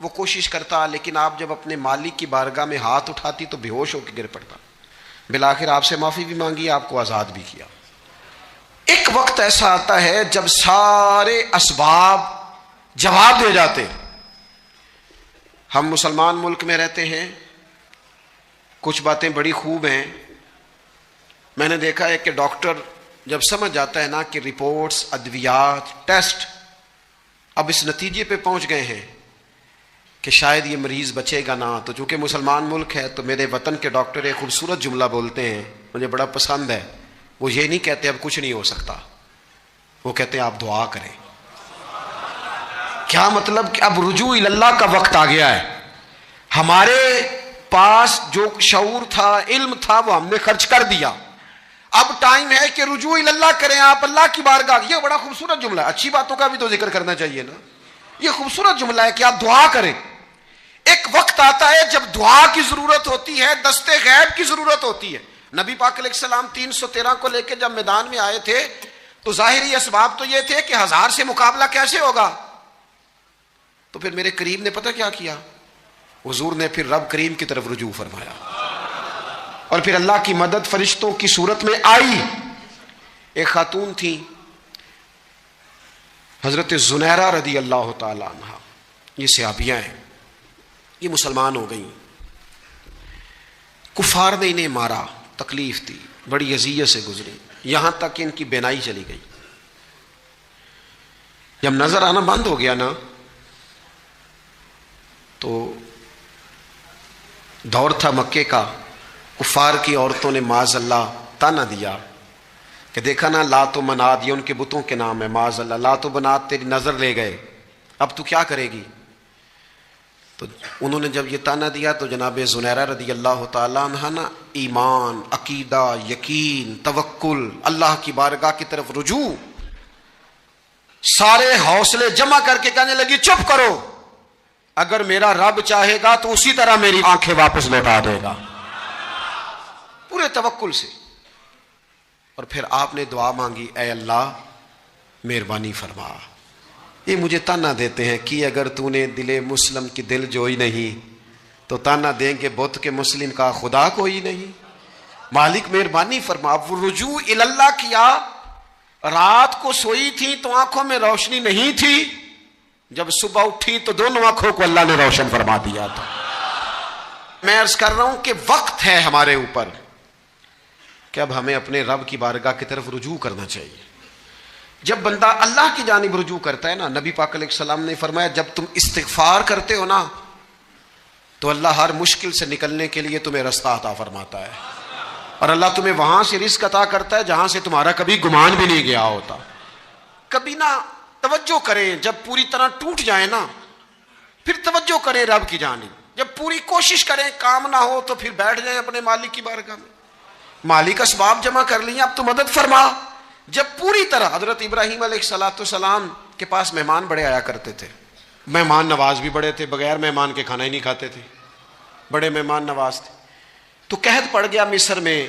وہ کوشش کرتا، لیکن آپ جب اپنے مالک کی بارگاہ میں ہاتھ اٹھاتی تو بے ہوش ہو کے گر پڑتا۔ بالآخر آپ سے معافی بھی مانگی، آپ کو آزاد بھی کیا۔ ایک وقت ایسا آتا ہے جب سارے اسباب جواب دے جاتے۔ ہم مسلمان ملک میں رہتے ہیں، کچھ باتیں بڑی خوب ہیں۔ میں نے دیکھا ہے کہ ڈاکٹر جب سمجھ جاتا ہے نا کہ رپورٹس، ادویات، ٹیسٹ اب اس نتیجے پہ پہنچ گئے ہیں کہ شاید یہ مریض بچے گا نہ، تو چونکہ مسلمان ملک ہے تو میرے وطن کے ڈاکٹر ایک خوبصورت جملہ بولتے ہیں، مجھے بڑا پسند ہے۔ وہ یہ نہیں کہتے اب کچھ نہیں ہو سکتا، وہ کہتے ہیں آپ دعا کریں. کیا مطلب کہ اب رجوع اللہ کا وقت آ گیا ہے. ہمارے پاس جو شعور تھا، علم تھا، وہ ہم نے خرچ کر دیا. اب ٹائم ہے کہ رجوع اللہ کریں آپ اللہ کی بارگاہ. یہ بڑا خوبصورت جملہ ہے. اچھی باتوں کا بھی تو ذکر کرنا چاہیے نا. یہ خوبصورت جملہ ہے کہ آپ دعا کریں. ایک وقت آتا ہے جب دعا کی ضرورت ہوتی ہے، دست غیب کی ضرورت ہوتی ہے. نبی پاک علیہ السلام 313 کو لے کے جب میدان میں آئے تھے تو ظاہری اسباب تو یہ تھے کہ 1000 سے مقابلہ کیسے ہوگا. تو پھر میرے کریم نے پتہ کیا کیا؟ حضور نے پھر رب کریم کی طرف رجوع فرمایا اور پھر اللہ کی مدد فرشتوں کی صورت میں آئی. ایک خاتون تھی حضرت زنیرہ رضی اللہ تعالی عنہ. یہ صحابیہ ہیں، یہ مسلمان ہو گئیں. کفار نے انہیں مارا، تکلیف تھی، بڑی اذیت سے گزری، یہاں تک کہ ان کی بینائی چلی گئی. جب نظر آنا بند ہو گیا نا تو دور تھا مکے کا، کفار کی عورتوں نے معاذ اللہ تانا دیا کہ دیکھا نا لات و منات، یہ ان کے بتوں کے نام ہے، معاذ اللہ لات و منات تیری نظر لے گئے، اب تو کیا کرے گی. تو انہوں نے جب یہ تانا دیا تو جناب زنیرہ رضی اللہ تعالیٰ عنہ نا ایمان، عقیدہ، یقین، توکل، اللہ کی بارگاہ کی طرف رجوع، سارے حوصلے جمع کر کے کہنے لگی چپ کرو، اگر میرا رب چاہے گا تو اسی طرح میری آنکھیں واپس لوٹا دے گا، پورے توکل سے. اور پھر آپ نے دعا مانگی، اے اللہ مہربانی فرما. یہ مجھے تانا دیتے ہیں کہ اگر تو نے دل مسلم کی دل جوئی نہیں تو تانا دیں گے بت کے مسلم کا خدا کوئی نہیں. مالک مہربانی فرما. وہ رجوع اللہ کیا. رات کو سوئی تھی تو آنکھوں میں روشنی نہیں تھی، جب صبح اٹھی تو دونوں آنکھوں کو اللہ نے روشن فرما دیا تھا. میں عرض کر رہا ہوں کہ وقت ہے ہمارے اوپر کہ اب ہمیں اپنے رب کی بارگاہ کی طرف رجوع کرنا چاہیے. جب بندہ اللہ کی جانب رجوع کرتا ہے نا، نبی پاک علیہ السلام نے فرمایا جب تم استغفار کرتے ہو نا تو اللہ ہر مشکل سے نکلنے کے لیے تمہیں رستہ عطا فرماتا ہے، اور اللہ تمہیں وہاں سے رزق عطا کرتا ہے جہاں سے تمہارا کبھی گمان بھی نہیں گیا ہوتا. کبھی نہ توجہ کریں، جب پوری طرح ٹوٹ جائیں نا پھر توجہ کریں رب کی جانب. جب پوری کوشش کریں کام نہ ہو تو پھر بیٹھ جائیں اپنے مالک کی بارگاہ میں. مالک اسباب جمع کر لیے، اب تو مدد فرما. جب پوری طرح حضرت ابراہیم علیہ السلام کے پاس مہمان بڑے آیا کرتے تھے، مہمان نواز بھی بڑے تھے، بغیر مہمان کے کھانا ہی نہیں کھاتے تھے، بڑے مہمان نواز تھے. تو قحط پڑ گیا مصر میں،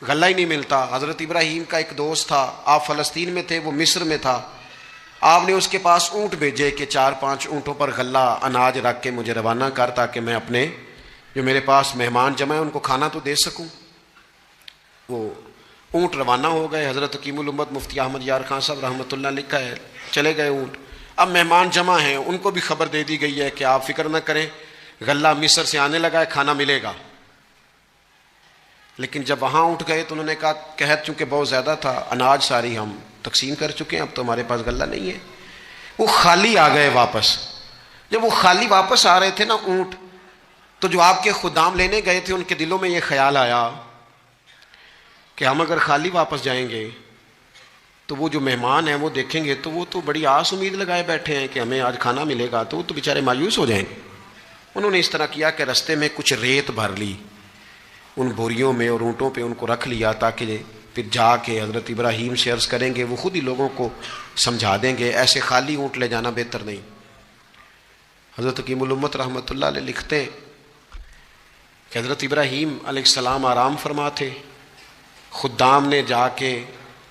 غلہ ہی نہیں ملتا. حضرت ابراہیم کا ایک دوست تھا، آپ فلسطین میں تھے، وہ مصر میں تھا. آپ نے اس کے پاس اونٹ بھیجے کہ 4-5 اونٹوں پر غلہ اناج رکھ کے مجھے روانہ کر تاکہ میں اپنے جو میرے پاس مہمان جمع ہیں ان کو کھانا تو دے سکوں. وہ اونٹ روانہ ہو گئے. حضرت حکیم الامت مفتی احمد یار خان صاحب رحمۃ اللہ لکھا ہے، چلے گئے اونٹ. اب مہمان جمع ہیں، ان کو بھی خبر دے دی گئی ہے کہ آپ فکر نہ کریں، غلہ مصر سے آنے لگا ہے، کھانا ملے گا. لیکن جب وہاں اٹھ گئے تو انہوں نے کہا قحط چونکہ بہت زیادہ تھا، اناج ساری ہم تقسیم کر چکے ہیں، اب تو ہمارے پاس غلہ نہیں ہے. وہ خالی آ گئے واپس. جب وہ خالی واپس آ رہے تھے نا اونٹ، تو جو آپ کے خدام لینے گئے تھے ان کے دلوں میں یہ خیال آیا کہ ہم اگر خالی واپس جائیں گے تو وہ جو مہمان ہیں وہ دیکھیں گے تو وہ تو بڑی آس امید لگائے بیٹھے ہیں کہ ہمیں آج کھانا ملے گا، تو وہ تو بیچارے مایوس ہو جائیں گے. انہوں نے اس طرح کیا کہ رستے میں کچھ ریت بھر لی ان بوریوں میں اور اونٹوں پہ ان کو رکھ لیا تاکہ پھر جا کے حضرت ابراہیم سے عرض کریں گے، وہ خود ہی لوگوں کو سمجھا دیں گے، ایسے خالی اونٹ لے جانا بہتر نہیں. حضرت حکیم الامت رحمۃ اللہ علیہ لکھتے کہ حضرت ابراہیم علیہ السلام آرام فرما تھے. خدام نے جا کے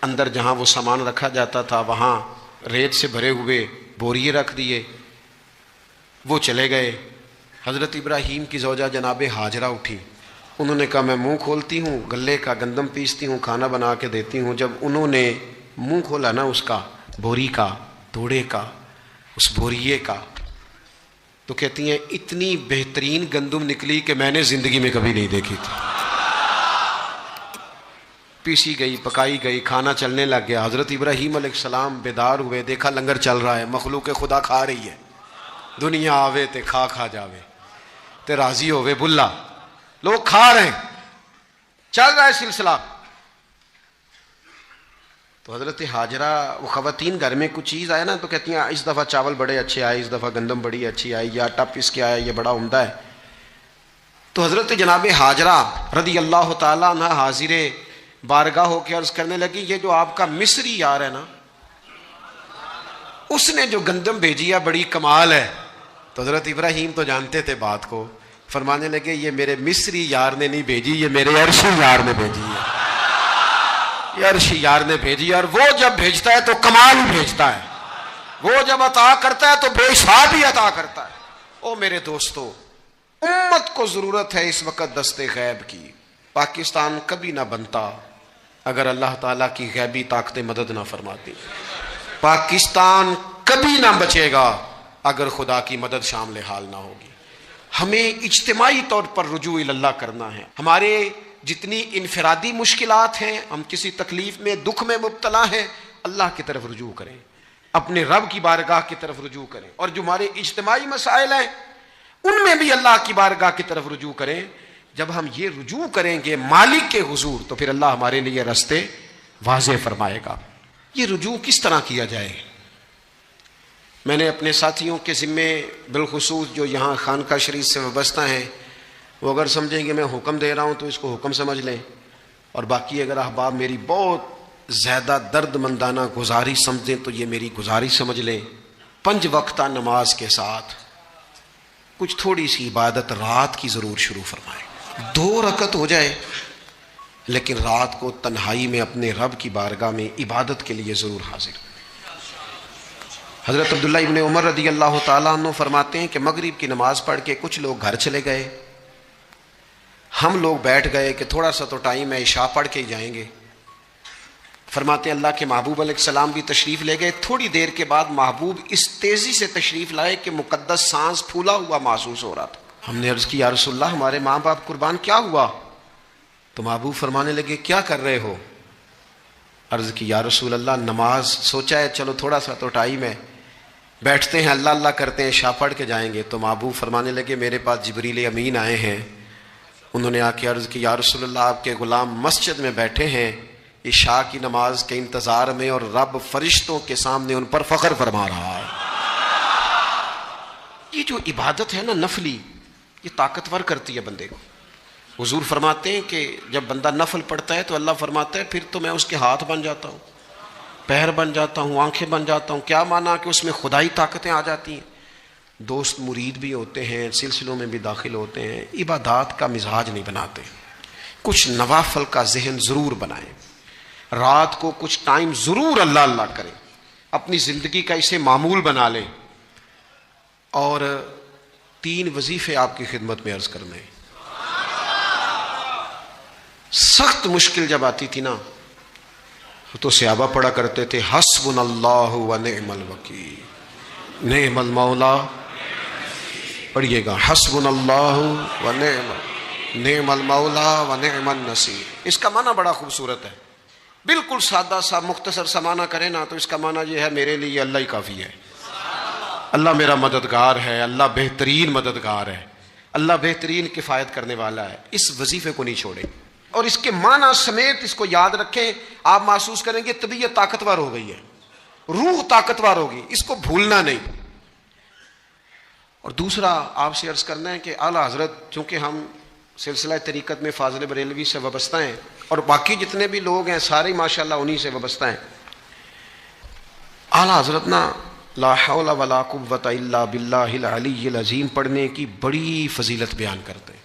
اندر جہاں وہ سامان رکھا جاتا تھا وہاں ریت سے بھرے ہوئے بوریے رکھ دیے. وہ چلے گئے. حضرت ابراہیم کی زوجہ جناب ہاجرہ اٹھی. انہوں نے کہا میں منہ کھولتی ہوں، گلے کا گندم پیستی ہوں، کھانا بنا کے دیتی ہوں. جب انہوں نے منہ کھولا نا اس کا، بوری کا، توڑے کا، اس بوریے کا، تو کہتی ہیں اتنی بہترین گندم نکلی کہ میں نے زندگی میں کبھی نہیں دیکھی تھی. پیسی گئی، پکائی گئی، کھانا چلنے لگ گیا. حضرت ابراہیم علیہ السلام بیدار ہوئے، دیکھا لنگر چل رہا ہے، مخلوق خدا کھا رہی ہے. دنیا آوے تے کھا جاوے تے راضی ہوئے بلا، لوگ کھا رہے ہیں، چل رہا ہے سلسلہ. تو تو حضرت حاجرہ وہ خواتین گھر میں کچھ چیز آئے نا تو کہتی ہیں اس دفعہ چاول بڑے اچھے آئے، اس دفعہ گندم بڑی اچھی آئی، یا ٹپ اس کے آیا، یہ بڑا عمدہ ہے. تو حضرت جناب حاجرہ رضی اللہ تعالیٰ عنہ حاضر بارگاہ ہو کے عرض کرنے لگی یہ جو آپ کا مصری یار ہے نا اس نے جو گندم بھیجی ہے بڑی کمال ہے. تو حضرت ابراہیم تو جانتے تھے بات کو، فرمانے لگے یہ میرے مصری یار نے نہیں بھیجی، یہ میرے عرشی یار نے بھیجی ہے، یہ عرشی یار نے بھیجی ہے. اور وہ جب بھیجتا ہے تو کمال ہی بھیجتا ہے، وہ جب عطا کرتا ہے تو بے حساب ہی عطا کرتا ہے. او میرے دوستو، امت کو ضرورت ہے اس وقت دست غیب کی. پاکستان کبھی نہ بنتا اگر اللہ تعالیٰ کی غیبی طاقتیں مدد نہ فرماتی. پاکستان کبھی نہ بچے گا اگر خدا کی مدد شامل حال نہ ہوگی. ہمیں اجتماعی طور پر رجوع اللہ کرنا ہے. ہمارے جتنی انفرادی مشکلات ہیں، ہم کسی تکلیف میں دکھ میں مبتلا ہیں، اللہ کی طرف رجوع کریں، اپنے رب کی بارگاہ کی طرف رجوع کریں. اور جو ہمارے اجتماعی مسائل ہیں ان میں بھی اللہ کی بارگاہ کی طرف رجوع کریں. جب ہم یہ رجوع کریں گے مالک کے حضور تو پھر اللہ ہمارے لیے راستے واضح فرمائے گا. یہ رجوع کس طرح کیا جائے؟ میں نے اپنے ساتھیوں کے ذمے بالخصوص جو یہاں خانقاہ شریف سے وابستہ ہیں وہ اگر سمجھیں کہ میں حکم دے رہا ہوں تو اس کو حکم سمجھ لیں، اور باقی اگر احباب میری بہت زیادہ درد مندانہ گزارش سمجھیں تو یہ میری گزارش سمجھ لیں. 5 وقتہ نماز کے ساتھ کچھ تھوڑی سی عبادت رات کی ضرور شروع فرمائیں. 2 رکعت ہو جائے لیکن رات کو تنہائی میں اپنے رب کی بارگاہ میں عبادت کے لیے ضرور حاضر. حضرت عبداللہ ابن عمر رضی اللہ تعالیٰ عنہ فرماتے ہیں کہ مغرب کی نماز پڑھ کے کچھ لوگ گھر چلے گئے، ہم لوگ بیٹھ گئے کہ تھوڑا سا تو ٹائم ہے، عشاء پڑھ کے ہی جائیں گے. فرماتے ہیں اللہ کے محبوب علیہ السلام بھی تشریف لے گئے. تھوڑی دیر کے بعد محبوب اس تیزی سے تشریف لائے کہ مقدس سانس پھولا ہوا محسوس ہو رہا تھا. ہم نے عرض کی یا رسول اللہ ہمارے ماں باپ قربان، کیا ہوا؟ تو محبوب فرمانے لگے کیا کر رہے ہو؟ عرض کی یا رسول اللہ نماز، سوچا ہے چلو تھوڑا سا تو ٹائم ہے، بیٹھتے ہیں اللہ اللہ کرتے ہیں، عشاء پڑھ کے جائیں گے. تو محبوب فرمانے لگے میرے پاس جبریل امین آئے ہیں، انہوں نے آ کے عرض کی یا رسول اللہ آپ کے غلام مسجد میں بیٹھے ہیں عشاء کی نماز کے انتظار میں، اور رب فرشتوں کے سامنے ان پر فخر فرما رہا ہے. یہ جو عبادت ہے نا نفلی، یہ طاقتور کرتی ہے بندے کو. حضور فرماتے ہیں کہ جب بندہ نفل پڑھتا ہے تو اللہ فرماتا ہے پھر تو میں اس کے ہاتھ بن جاتا ہوں، پیر بن جاتا ہوں، آنکھیں بن جاتا ہوں. کیا مانا کہ اس میں خدائی طاقتیں آ جاتی ہیں. دوست مرید بھی ہوتے ہیں، سلسلوں میں بھی داخل ہوتے ہیں. عبادات کا مزاج نہیں بناتے، کچھ نوافل کا ذہن ضرور بنائیں. رات کو کچھ ٹائم ضرور اللہ اللہ کریں، اپنی زندگی کا اسے معمول بنا لیں. اور 3 وظیفے آپ کی خدمت میں عرض کرنے ہیں. سخت مشکل جب آتی تھی نا تو صحابہ پڑھا کرتے تھے حسبنا اللہ و نعم الوکیل نعم المولا. پڑھیے گا حسبنا اللہ و نعم المولا و نعم النصیر. اس کا معنی بڑا خوبصورت ہے، بالکل سادہ سا مختصر سا معنی کرے نا تو اس کا معنی یہ ہے میرے لیے اللہ ہی کافی ہے، اللہ میرا مددگار ہے، اللہ بہترین مددگار ہے، اللہ بہترین کفایت کرنے والا ہے. اس وظیفے کو نہیں چھوڑیں اور اس کے معنی سمیت اس کو یاد رکھیں. آپ محسوس کریں گے طبیعت طاقتور ہو گئی ہے، روح طاقتور ہوگی، اس کو بھولنا نہیں. اور دوسرا آپ سے عرض کرنا ہے کہ اعلیٰ حضرت، چونکہ ہم سلسلہ طریقت میں فاضل بریلوی سے وابستہ ہیں اور باقی جتنے بھی لوگ ہیں سارے ماشاءاللہ انہی سے وابستہ ہیں. اعلیٰ حضرت نا لا حول ولا قوت الا باللہ العلی العظیم پڑھنے کی بڑی فضیلت بیان کرتے ہیں.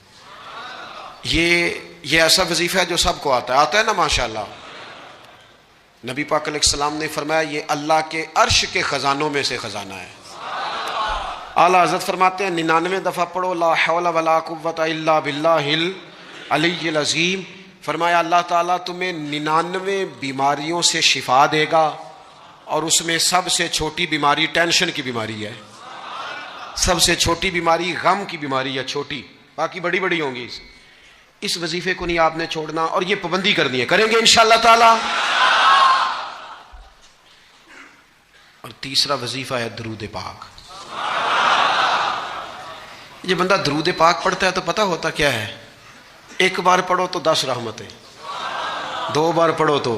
یہ ایسا وظیفہ ہے جو سب کو آتا ہے نا ماشاءاللہ. نبی پاک علیہ السلام نے فرمایا یہ اللہ کے عرش کے خزانوں میں سے خزانہ ہے. اعلیٰ حضرت فرماتے ہیں 99 دفعہ پڑھو لا حول ولا قوت الا باللہ العلی العظیم. فرمایا اللہ تعالیٰ تمہیں 99 بیماریوں سے شفا دے گا اور اس میں سب سے چھوٹی بیماری ٹینشن کی بیماری ہے، سب سے چھوٹی بیماری غم کی بیماری ہے، چھوٹی، باقی بڑی بڑی ہوں گی. اس وظیفے کو نہیں آپ نے چھوڑنا اور یہ پابندی کرنی ہے، کریں گے انشاءاللہ تعالی. اور تیسرا وظیفہ ہے درود پاک. یہ بندہ درود پاک پڑھتا ہے تو پتہ ہوتا کیا ہے، 1 بار پڑھو تو 10 رحمتیں، 2 بار پڑھو تو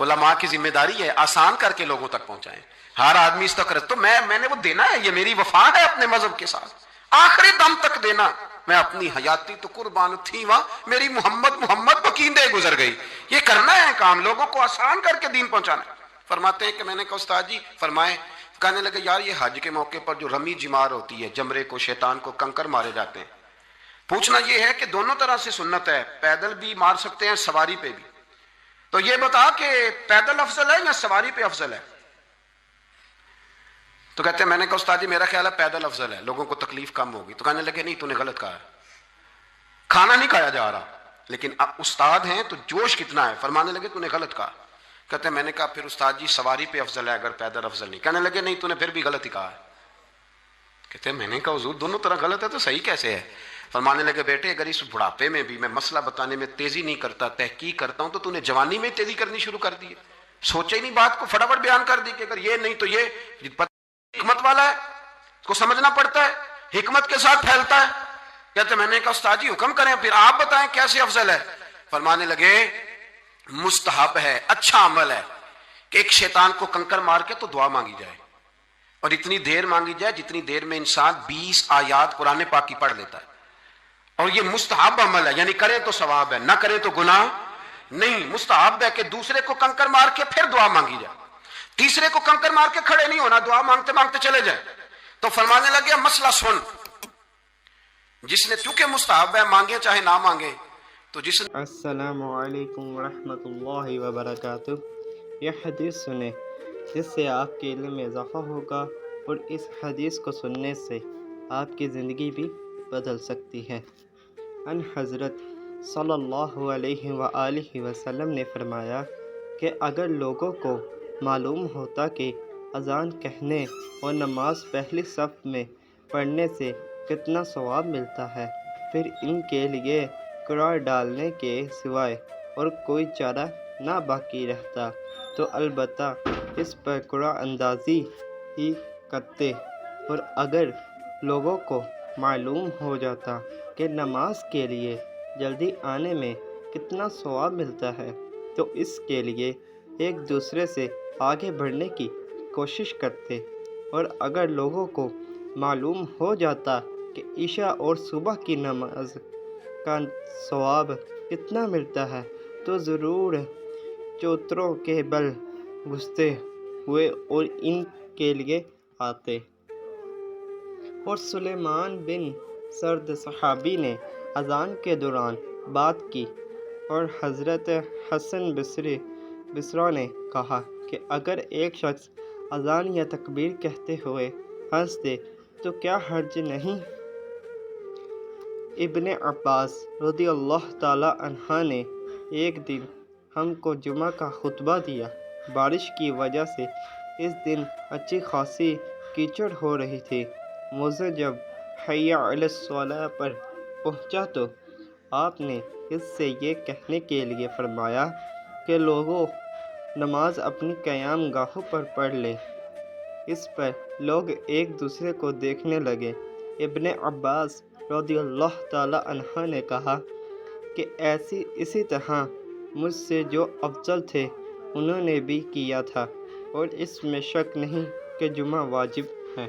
علماء کی ذمہ داری ہے آسان کر کے لوگوں تک پہنچائیں. ہر آدمی اس تک تو میں نے وہ دینا ہے, یہ میری وفا ہے اپنے مذہب کے ساتھ, آخری دم تک دینا. میں اپنی حیاتی تو قربان تھی وہاں, میری محمد بکیندے گزر گئی. یہ کرنا ہے کام, لوگوں کو آسان کر کے دین پہنچانا. فرماتے ہیں کہ میں نے کہا استاد جی فرمائیں, کہنے لگے یار یہ حج کے موقع پر جو رمی جمار ہوتی ہے, جمرے کو شیطان کو کنکر مارے جاتے ہیں, پوچھنا یہ ہے کہ دونوں طرح سے سنت ہے, پیدل بھی مار سکتے ہیں سواری پہ بھی, تو یہ بتا کہ پیدل افضل ہے یا سواری پہ افضل ہے؟ تو کہتے ہیں میں نے کہا استاد جی میرا خیال ہے پیدل افضل ہے, لوگوں کو تکلیف کم ہوگی. تو کہنے لگے نہیں تو نے غلط کہا ہے, کھانا نہیں کھایا جا رہا, لیکن اب استاد ہیں تو جوش کتنا ہے. فرمانے لگے تو نے غلط کہا. کہتے ہیں میں نے کہا پھر استاد جی سواری پہ افضل ہے اگر پیدل افضل نہیں. کہنے لگے نہیں تو نے پھر بھی غلط ہی کہا ہے. کہتے ہیں میں نے کہا حضور دونوں طرح غلط ہے تو صحیح کیسے ہے؟ فرمانے لگے بیٹے اگر اس بڑھاپے میں بھی میں مسئلہ بتانے میں تیزی نہیں کرتا, تحقیق کرتا ہوں, تو نے جوانی میں تیزی کرنی شروع کر دی ہے. سوچے ہی نہیں بات کو, فٹافٹ بیان کر دی کہ اگر یہ نہیں تو یہ. حکمت والا ہے, اس کو سمجھنا پڑتا ہے, حکمت کے ساتھ پھیلتا ہے. کہتے میں نے کہا استاد جی حکم کریں, پھر آپ بتائیں کیسے افضل ہے. فرمانے لگے مستحب ہے, اچھا عمل ہے کہ ایک شیطان کو کنکر مار کے تو دعا مانگی جائے, اور اتنی دیر مانگی جائے جتنی دیر میں انسان 20 آیات قرآن پاک کی پڑھ لیتا ہے. اور یہ مستحب عمل ہے, یعنی کرے تو ثواب ہے, نہ کرے تو گناہ نہیں. مستحب ہے کہ دوسرے کو کنکر مار کے پھر دعا مانگی جائے, تیسرے کو کنکر مار کے کھڑے نہیں ہونا, دعا مانگتے مانگتے چلے جائیں. تو فرمانے لگے مسئلہ سن, جس نے چونکہ مستحب ہے مانگے چاہے نہ مانگے, تو جس نے السلام علیکم ورحمۃ اللہ وبرکاتہ. یہ حدیث سنیں جس سے آپ کے علم میں اضافہ ہوگا, اور اس حدیث کو سننے سے آپ کی زندگی بھی بدل سکتی ہے. ان حضرت صلی اللہ علیہ وآلہ وسلم نے فرمایا کہ اگر لوگوں کو معلوم ہوتا کہ اذان کہنے اور نماز پہلی صف میں پڑھنے سے کتنا ثواب ملتا ہے, پھر ان کے لیے قرار ڈالنے کے سوائے اور کوئی چارہ نہ باقی رہتا تو البتہ اس پر قرار اندازی ہی کرتے. اور اگر لوگوں کو معلوم ہو جاتا کہ نماز کے لیے جلدی آنے میں کتنا ثواب ملتا ہے تو اس کے لیے ایک دوسرے سے آگے بڑھنے کی کوشش کرتے. اور اگر لوگوں کو معلوم ہو جاتا کہ عشاء اور صبح کی نماز کا ثواب کتنا ملتا ہے تو ضرور چوتروں کے بل گھستے ہوئے اور ان کے لیے آتے. اور سلیمان بن سرد صحابی نے اذان کے دوران بات کی, اور حضرت حسن بصری نے کہا کہ اگر ایک شخص اذان یا تکبیر کہتے ہوئے ہنس دے تو کیا حرج نہیں. ابن عباس رضی اللہ تعالی عنہ نے ایک دن ہم کو جمعہ کا خطبہ دیا. بارش کی وجہ سے اس دن اچھی خاصی کیچڑ ہو رہی تھی. مجھے جب حی علی الصلاۃ پر پہنچا تو آپ نے اس سے یہ کہنے کے لیے فرمایا کہ لوگوں نماز اپنی قیام گاہوں پر پڑھ لیں. اس پر لوگ ایک دوسرے کو دیکھنے لگے. ابن عباس رضی اللہ تعالی عنہ نے کہا کہ اسی طرح مجھ سے جو افضل تھے انہوں نے بھی کیا تھا, اور اس میں شک نہیں کہ جمعہ واجب ہے.